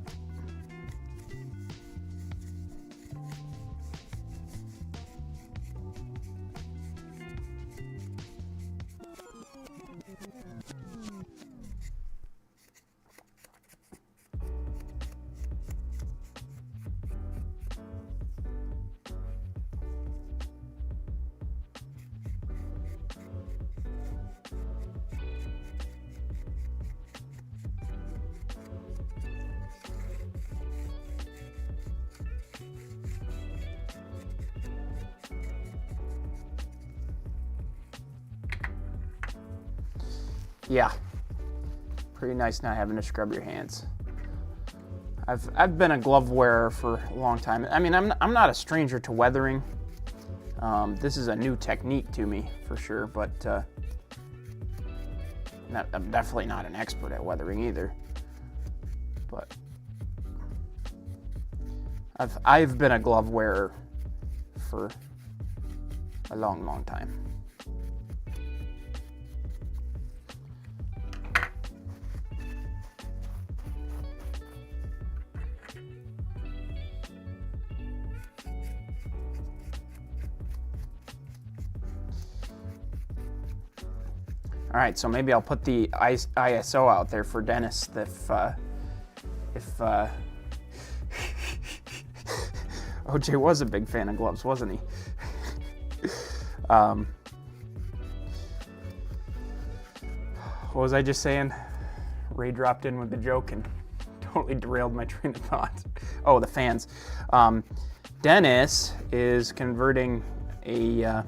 yeah, pretty nice not having to scrub your hands. I've been a glove wearer for a long time. I mean, I'm not a stranger to weathering. This is a new technique to me for sure, but I'm definitely not an expert at weathering either. But I've been a glove wearer for a long, long time. All right, so maybe I'll put the ISO out there for Dennis if OJ was a big fan of gloves, wasn't he? What was I just saying? Ray dropped in with the joke and totally derailed my train of thought. Oh, the fans. Dennis is converting a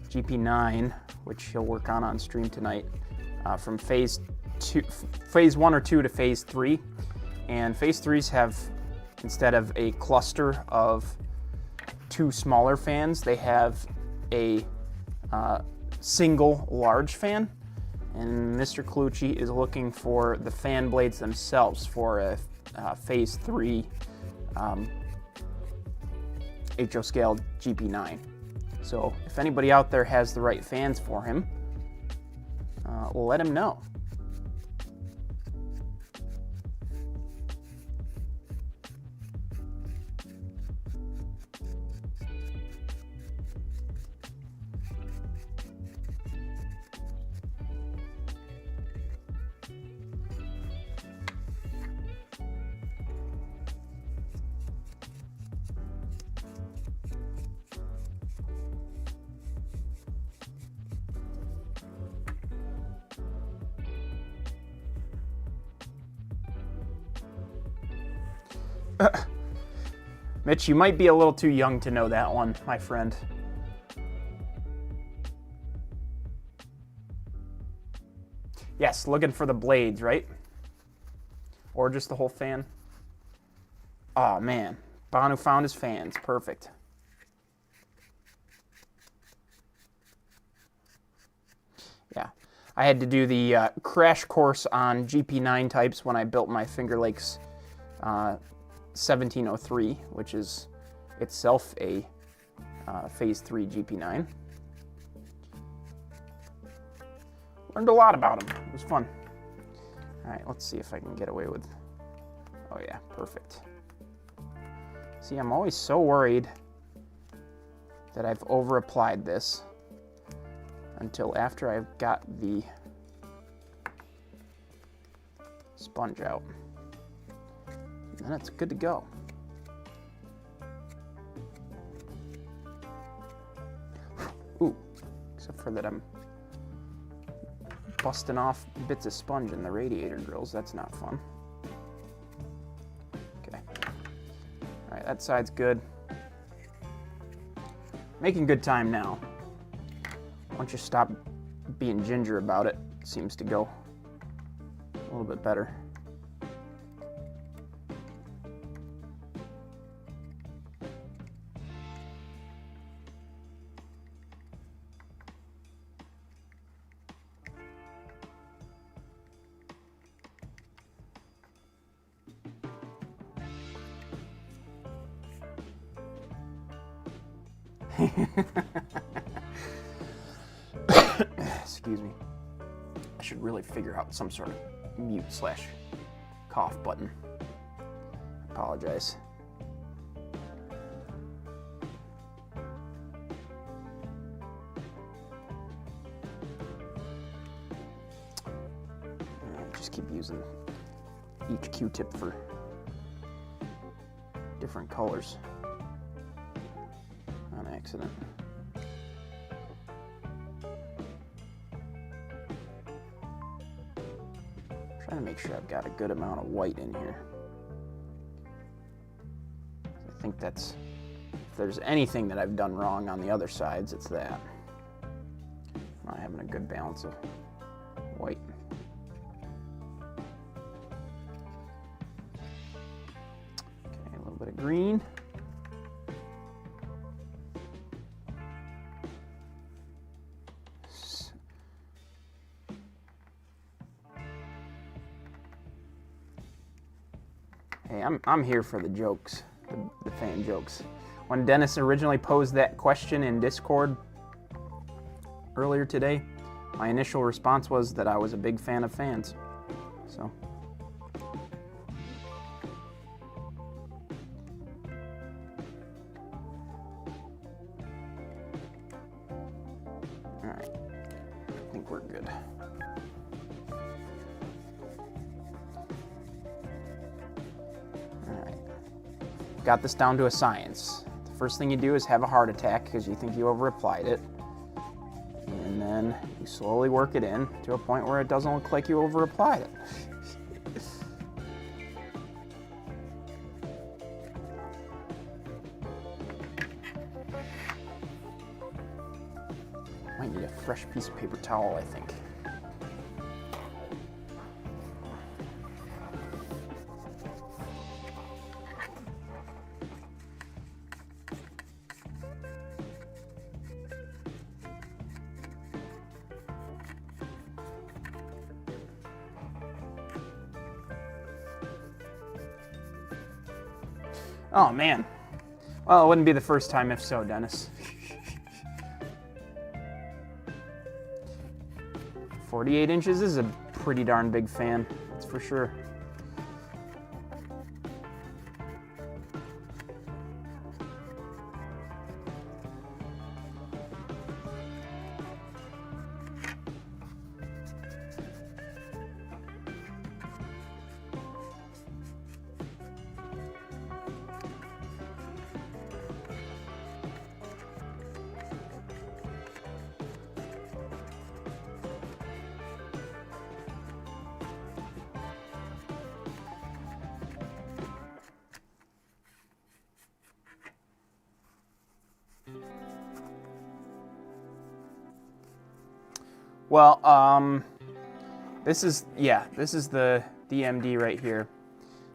GP9, which he'll work on stream tonight, from phase 1 or 2 to phase 3. And phase 3s have, instead of a cluster of 2 smaller fans, they have a single large fan. And Mr. Colucci is looking for the fan blades themselves for a phase 3 HO scale GP9. So if anybody out there has the right fans for him, let him know. Mitch, you might be a little too young to know that one, my friend. Yes, looking for the blades, right? Or just the whole fan? Oh, man. Banu found his fans. Perfect. Yeah. I had to do the crash course on GP9 types when I built my Finger Lakes 1703, which is itself a phase 3 GP9. Learned a lot about them. It was fun. All right, let's see if I can get away with... Oh yeah, perfect. See, I'm always so worried that I've over-applied this until after I've got the sponge out. And then it's good to go. Ooh, except for that I'm busting off bits of sponge in the radiator grills. That's not fun. Okay. All right, that side's good. Making good time now. Once you stop being ginger about it, it seems to go a little bit better. Excuse me. I should really figure out some sort of mute/cough button. Apologize. Just keep using each Q-tip for different colors on accident. Trying to make sure I've got a good amount of white in here. I think that's, if there's anything that I've done wrong on the other sides, it's that. Not having a good balance of white. Okay, a little bit of green. Hey, I'm here for the jokes, the fan jokes. When Dennis originally posed that question in Discord earlier today, my initial response was that I was a big fan of fans. So. All right, I think we're good. Got this down to a science. The first thing you do is have a heart attack because you think you over-applied it. And then you slowly work it in to a point where it doesn't look like you over-applied it. Might need a fresh piece of paper towel, I think. Oh man. Well, it wouldn't be the first time if so, Dennis. 48 inches is a pretty darn big fan, that's for sure. Well, this is the DMD right here.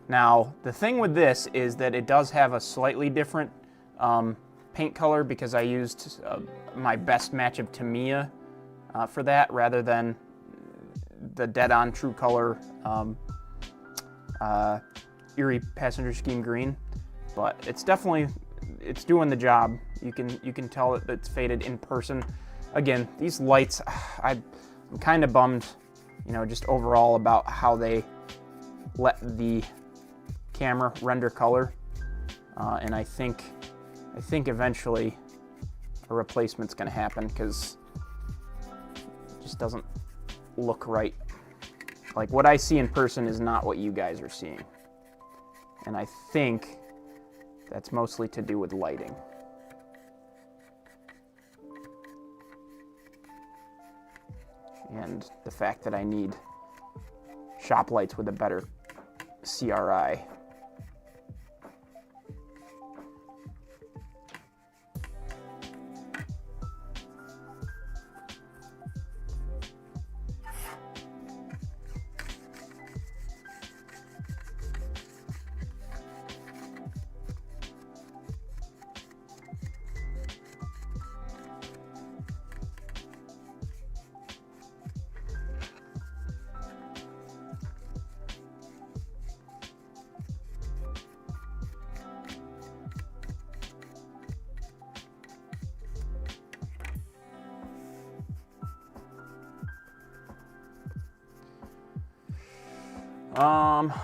Now, the thing with this is that it does have a slightly different paint color because I used my best match of Tamiya for that rather than the dead-on true color Erie Passenger Scheme Green. But it's definitely, it's doing the job. You can tell that it's faded in person. Again, these lights, I'm kind of bummed, you know, just overall about how they let the camera render color. And I think eventually a replacement's going to happen because it just doesn't look right. Like what I see in person is not what you guys are seeing. And I think that's mostly to do with lighting. And the fact that I need shop lights with a better CRI.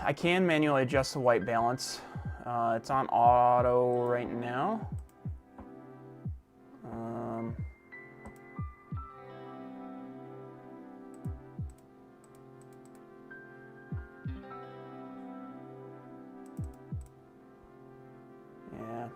I can manually adjust the white balance. It's on auto right now. Yeah.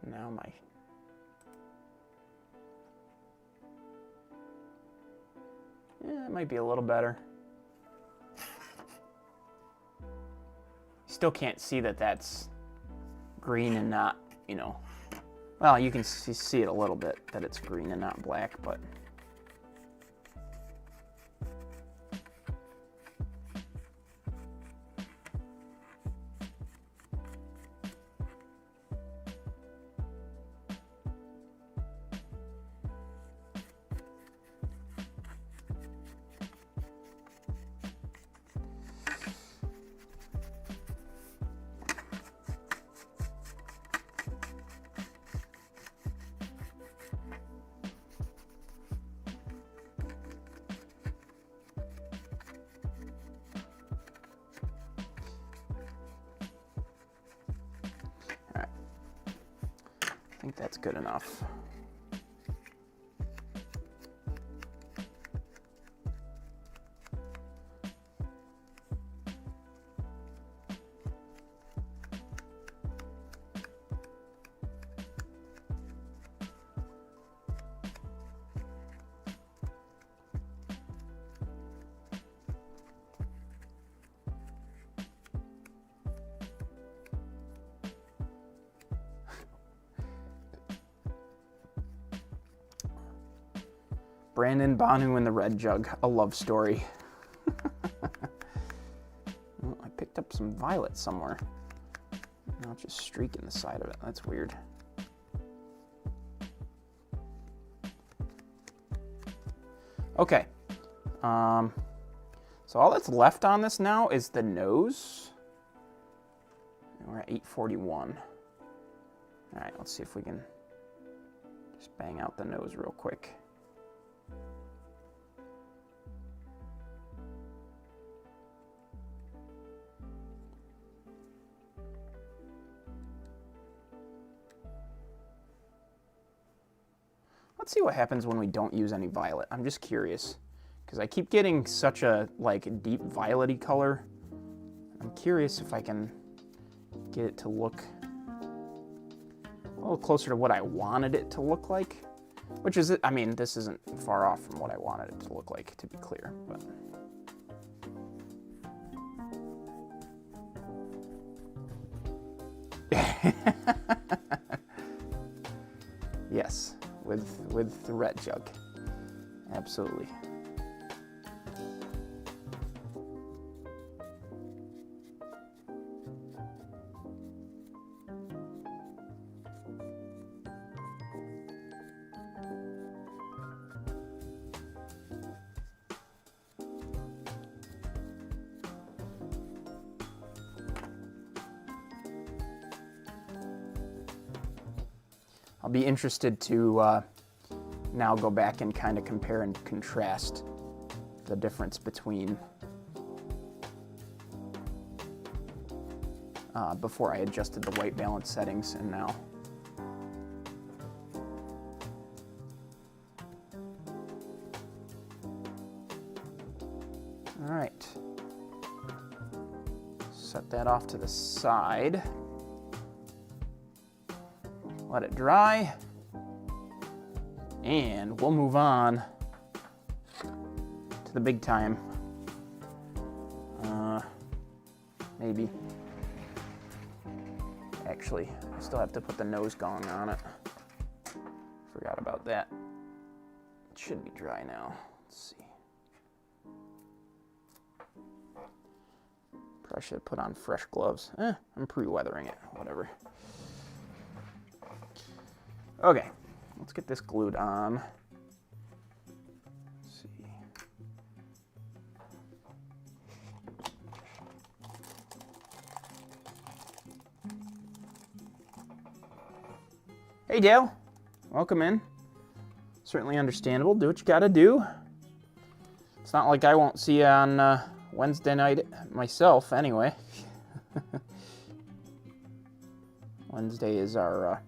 Now it might be a little better. Still can't see that that's green and not, you know, well, you can see it a little bit that it's green and not black, but I think that's good enough. Brandon, Banu, and the Red Jug, a love story. Well, I picked up some violet somewhere. Now it's just streaking the side of it. That's weird. Okay. So all that's left on this now is the nose. And we're at 841. All right, let's see if we can just bang out the nose real quick. Let's see what happens when we don't use any violet. I'm just curious, because I keep getting such a deep violet-y color. I'm curious if I can get it to look a little closer to what I wanted it to look like. Which is, I mean, this isn't far off from what I wanted it to look like, to be clear. But yes, with the Red Jug, absolutely. I'll be interested to now go back and kind of compare and contrast the difference between before I adjusted the white balance settings and now. All right, set that off to the side. Let it dry, and we'll move on to the big time. Maybe. Actually, I still have to put the nose gong on it. Forgot about that. It should be dry now. Let's see. Probably should put on fresh gloves. I'm pre-weathering it, whatever. Okay, let's get this glued on. Let's see. Hey Dale, welcome in. Certainly understandable, do what you gotta do. It's not like I won't see you on Wednesday night myself anyway. Wednesday is our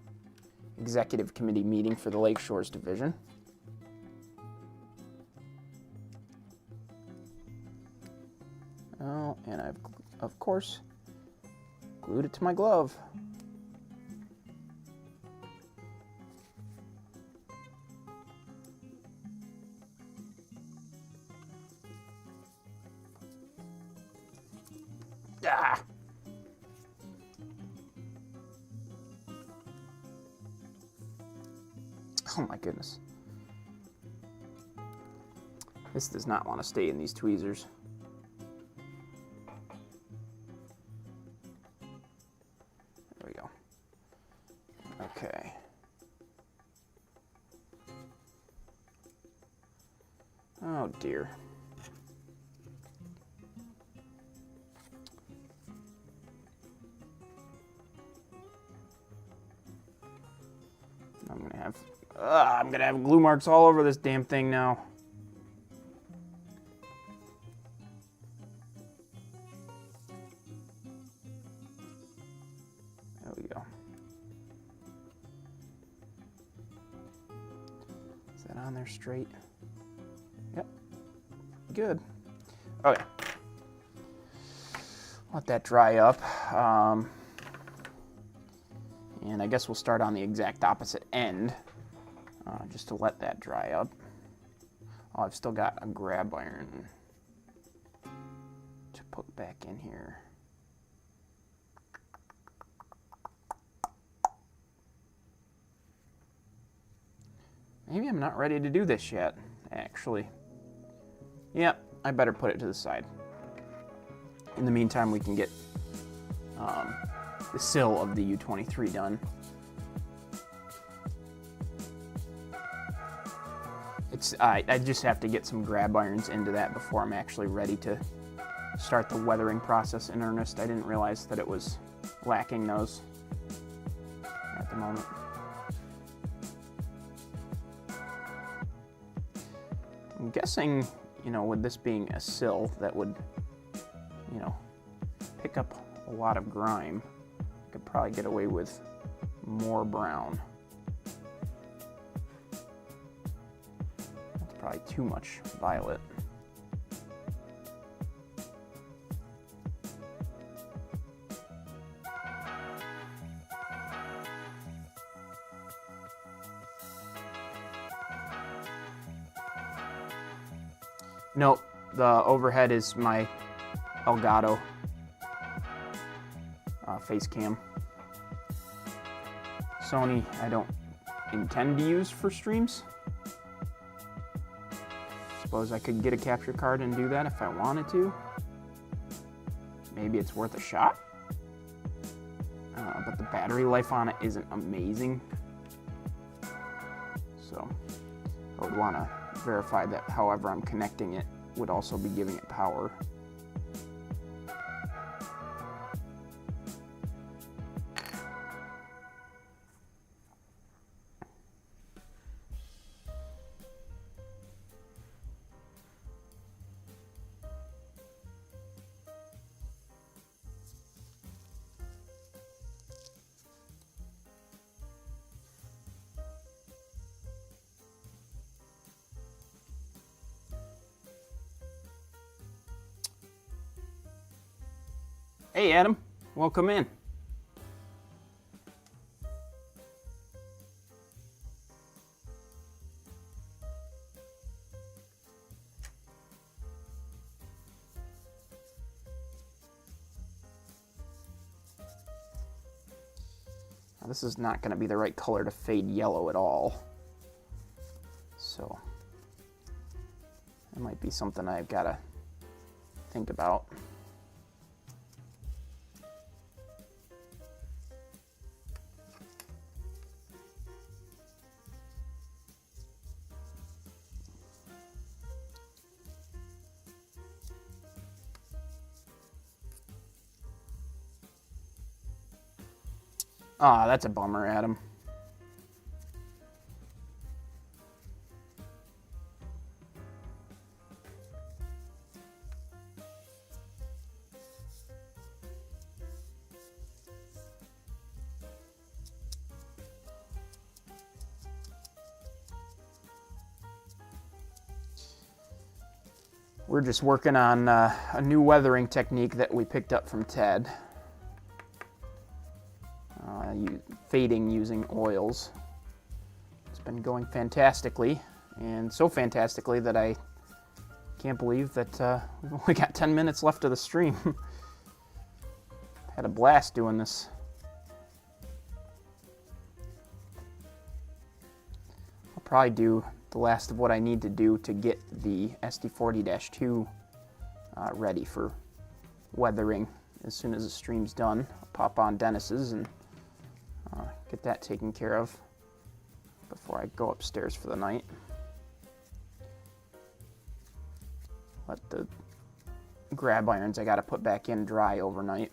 executive committee meeting for the Lake Shores division. Oh, and I've, of course, glued it to my glove. Ah! Oh my goodness. This does not want to stay in these tweezers. There we go. Okay. Oh dear. I'm gonna have glue marks all over this damn thing now. There we go. Is that on there straight? Yep. Good. Okay. Let that dry up. And I guess we'll start on the exact opposite end. Just to let that dry up. Oh, I've still got a grab iron to put back in here. Maybe I'm not ready to do this yet. actually. Yeah, I better put it to the side. In the meantime, we can get the sill of the U-23 done. I just have to get some grab irons into that before I'm actually ready to start the weathering process in earnest. I didn't realize that it was lacking those at the moment. I'm guessing, with this being a sill, that would, pick up a lot of grime. I could probably get away with more brown. That's probably too much violet. Nope, the overhead is my Elgato face cam. Sony, I don't intend to use for streams. Suppose I could get a capture card and do that if I wanted to. Maybe it's worth a shot. But the battery life on it isn't amazing. So I would want to verify that however I'm connecting it would also be giving it power. Hey Adam, welcome in. Now, this is not going to be the right color to fade yellow at all. So that might be something I've got to think about. Ah, that's a bummer, Adam. We're just working on a new weathering technique that we picked up from Ted. Fading using oils. It's been going fantastically, and so fantastically that I can't believe that we've only got 10 minutes left of the stream. Had a blast doing this. I'll probably do the last of what I need to do to get the SD40-2 ready for weathering as soon as the stream's done. I'll pop on Dennis's and get that taken care of before I go upstairs for the night. Let the grab irons I gotta put back in dry overnight.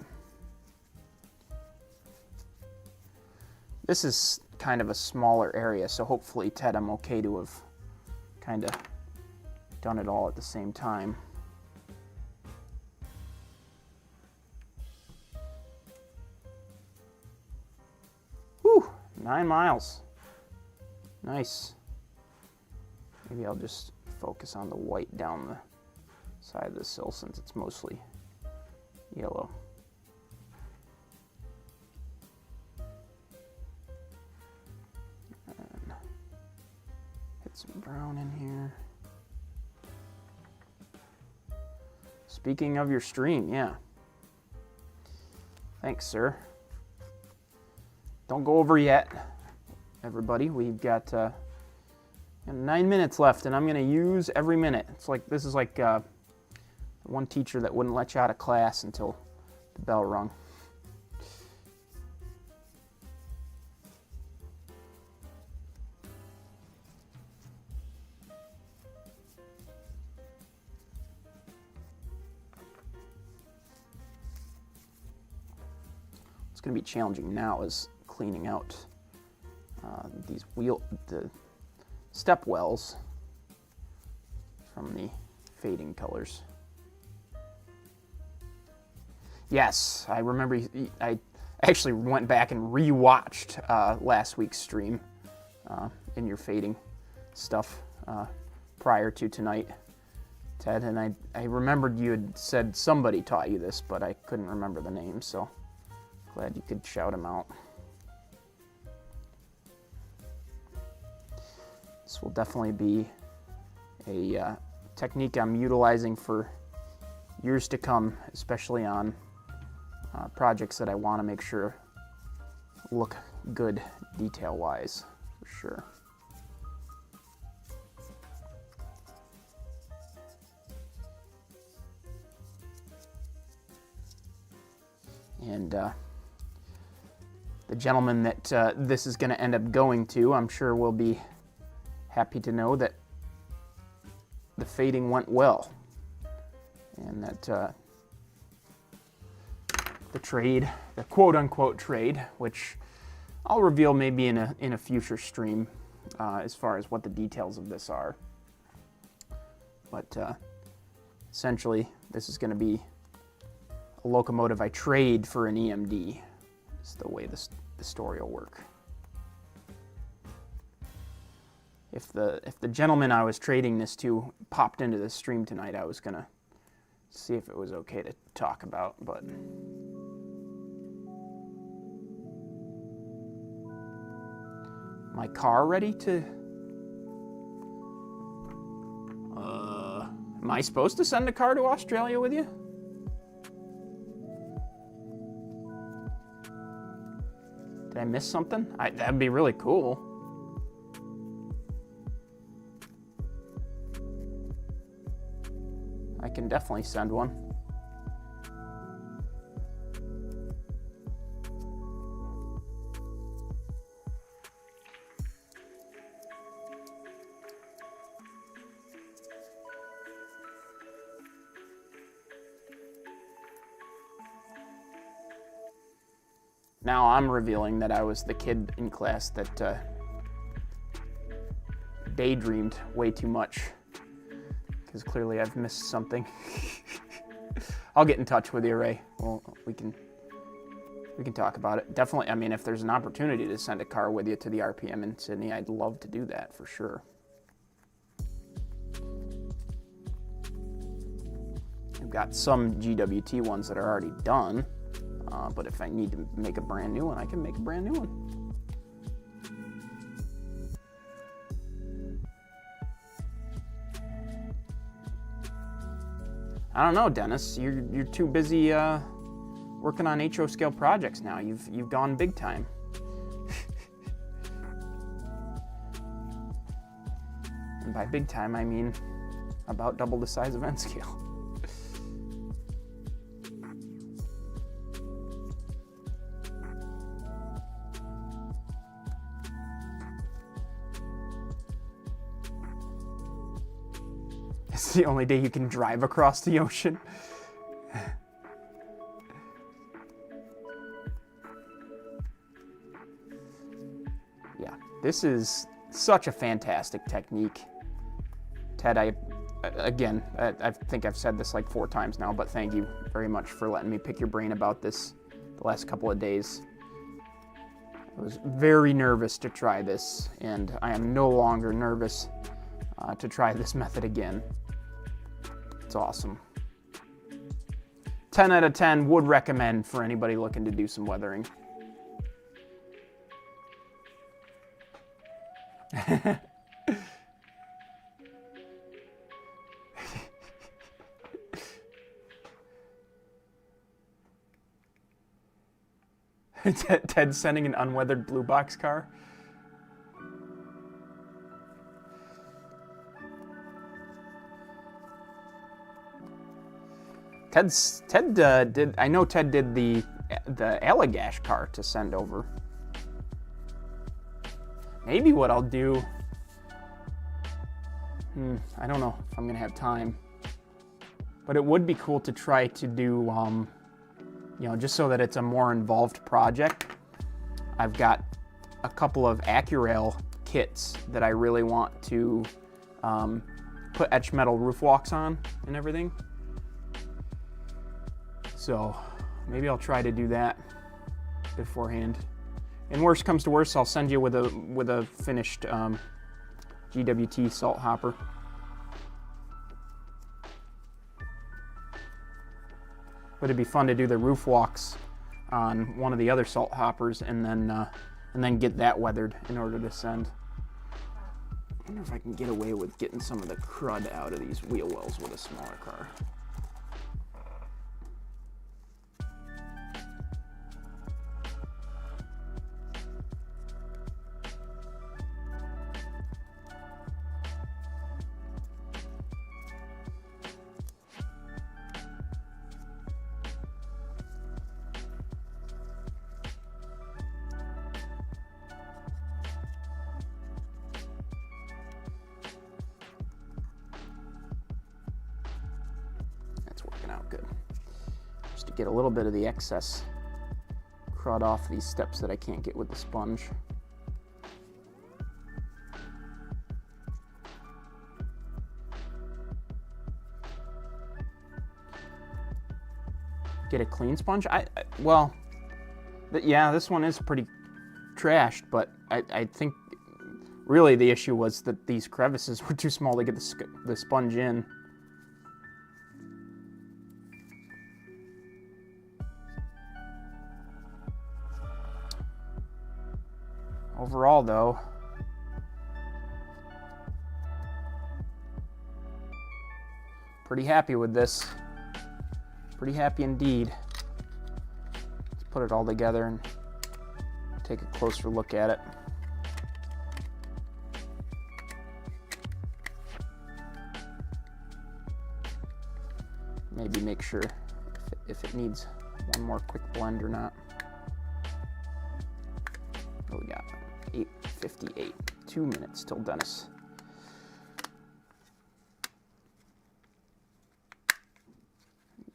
This is kind of a smaller area, so hopefully, Ted, I'm okay to have kind of done it all at the same time. Whew, 9 miles. Nice. Maybe I'll just focus on the white down the side of the sill since it's mostly yellow. And hit some brown in here. Speaking of your stream, yeah. Thanks, sir. Don't go over yet, everybody. We've got And 9 minutes left, and I'm going to use every minute. This is like one teacher that wouldn't let you out of class until the bell rung. What's going to be challenging now is cleaning out the step wells from the fading colors. Yes, I remember I actually went back and re-watched last week's stream in your fading stuff prior to tonight, Ted, and I remembered you had said somebody taught you this, but I couldn't remember the name, so glad you could shout him out. This will definitely be a technique I'm utilizing for years to come, especially on projects that I want to make sure look good detail-wise, for sure. And the gentleman that this is going to end up going to, I'm sure will be happy to know that the fading went well, and that the trade, the quote-unquote trade, which I'll reveal maybe in a future stream as far as what the details of this are. But essentially, this is going to be a locomotive I trade for an EMD. Is the way the story will work. If the gentleman I was trading this to popped into the stream tonight, I was gonna see if it was okay to talk about, but my car ready to am I supposed to send a car to Australia with you? Did I miss something? That'd be really cool. I can definitely send one. Now I'm revealing that I was the kid in class that daydreamed way too much, because clearly I've missed something. I'll get in touch with you, Ray. Well, we can talk about it. Definitely, I mean, if there's an opportunity to send a car with you to the RPM in Sydney, I'd love to do that for sure. I've got some GWT ones that are already done. But if I need to make a brand new one, I can make a brand new one. I don't know, Dennis. You're too busy working on HO scale projects now. You've gone big time. And by big time, I mean about double the size of N scale. It's the only day you can drive across the ocean. Yeah, this is such a fantastic technique. Ted, I think I've said this like 4 times now, but thank you very much for letting me pick your brain about this the last couple of days. I was very nervous to try this, and I am no longer nervous to try this method again. It's awesome. 10 out of 10 would recommend for anybody looking to do some weathering. Ted's sending an unweathered blue box car. Ted I know Ted did the Allagash car to send over. Maybe what I'll do, I don't know if I'm gonna have time, but it would be cool to try to do, you know, just so that it's a more involved project. I've got a couple of AccuRail kits that I really want to put etched metal roof walks on and everything. So maybe I'll try to do that beforehand. And worst comes to worst, I'll send you with a finished GWT salt hopper. But it'd be fun to do the roof walks on one of the other salt hoppers and then get that weathered in order to send. I wonder if I can get away with getting some of the crud out of these wheel wells with a smaller car. Working out good. Just to get a little bit of the excess crud off these steps that I can't get with the sponge. Get a clean sponge? Well, yeah, this one is pretty trashed, but I think really the issue was that these crevices were too small to get the sponge in. Overall, though, pretty happy with this. Pretty happy indeed. Let's put it all together and take a closer look at it. Maybe make sure if it needs one more quick blend or not. What we got? 8:58. 2 minutes till Dennis.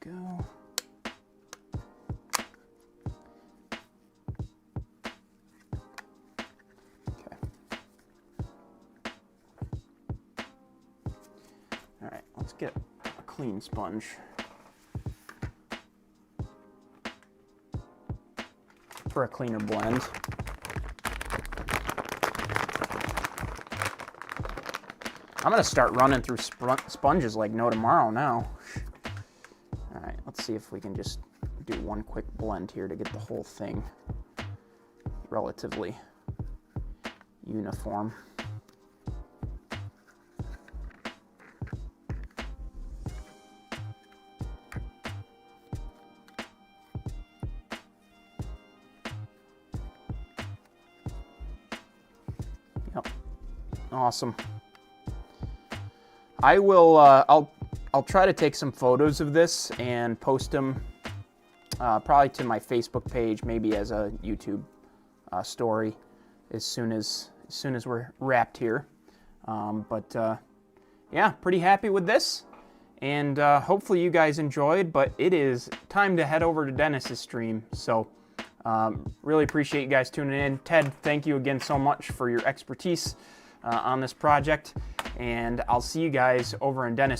There we go. Okay. All right, let's get a clean sponge. For a cleaner blend. I'm gonna start running through sponges like no tomorrow now. All right, let's see if we can just do one quick blend here to get the whole thing relatively uniform. Yep, awesome. I will, I'll try to take some photos of this and post them probably to my Facebook page, maybe as a YouTube story as soon as we're wrapped here. Yeah, pretty happy with this, and hopefully you guys enjoyed, but it is time to head over to Dennis's stream, so really appreciate you guys tuning in. Ted, thank you again so much for your expertise on this project, and I'll see you guys over in Dennis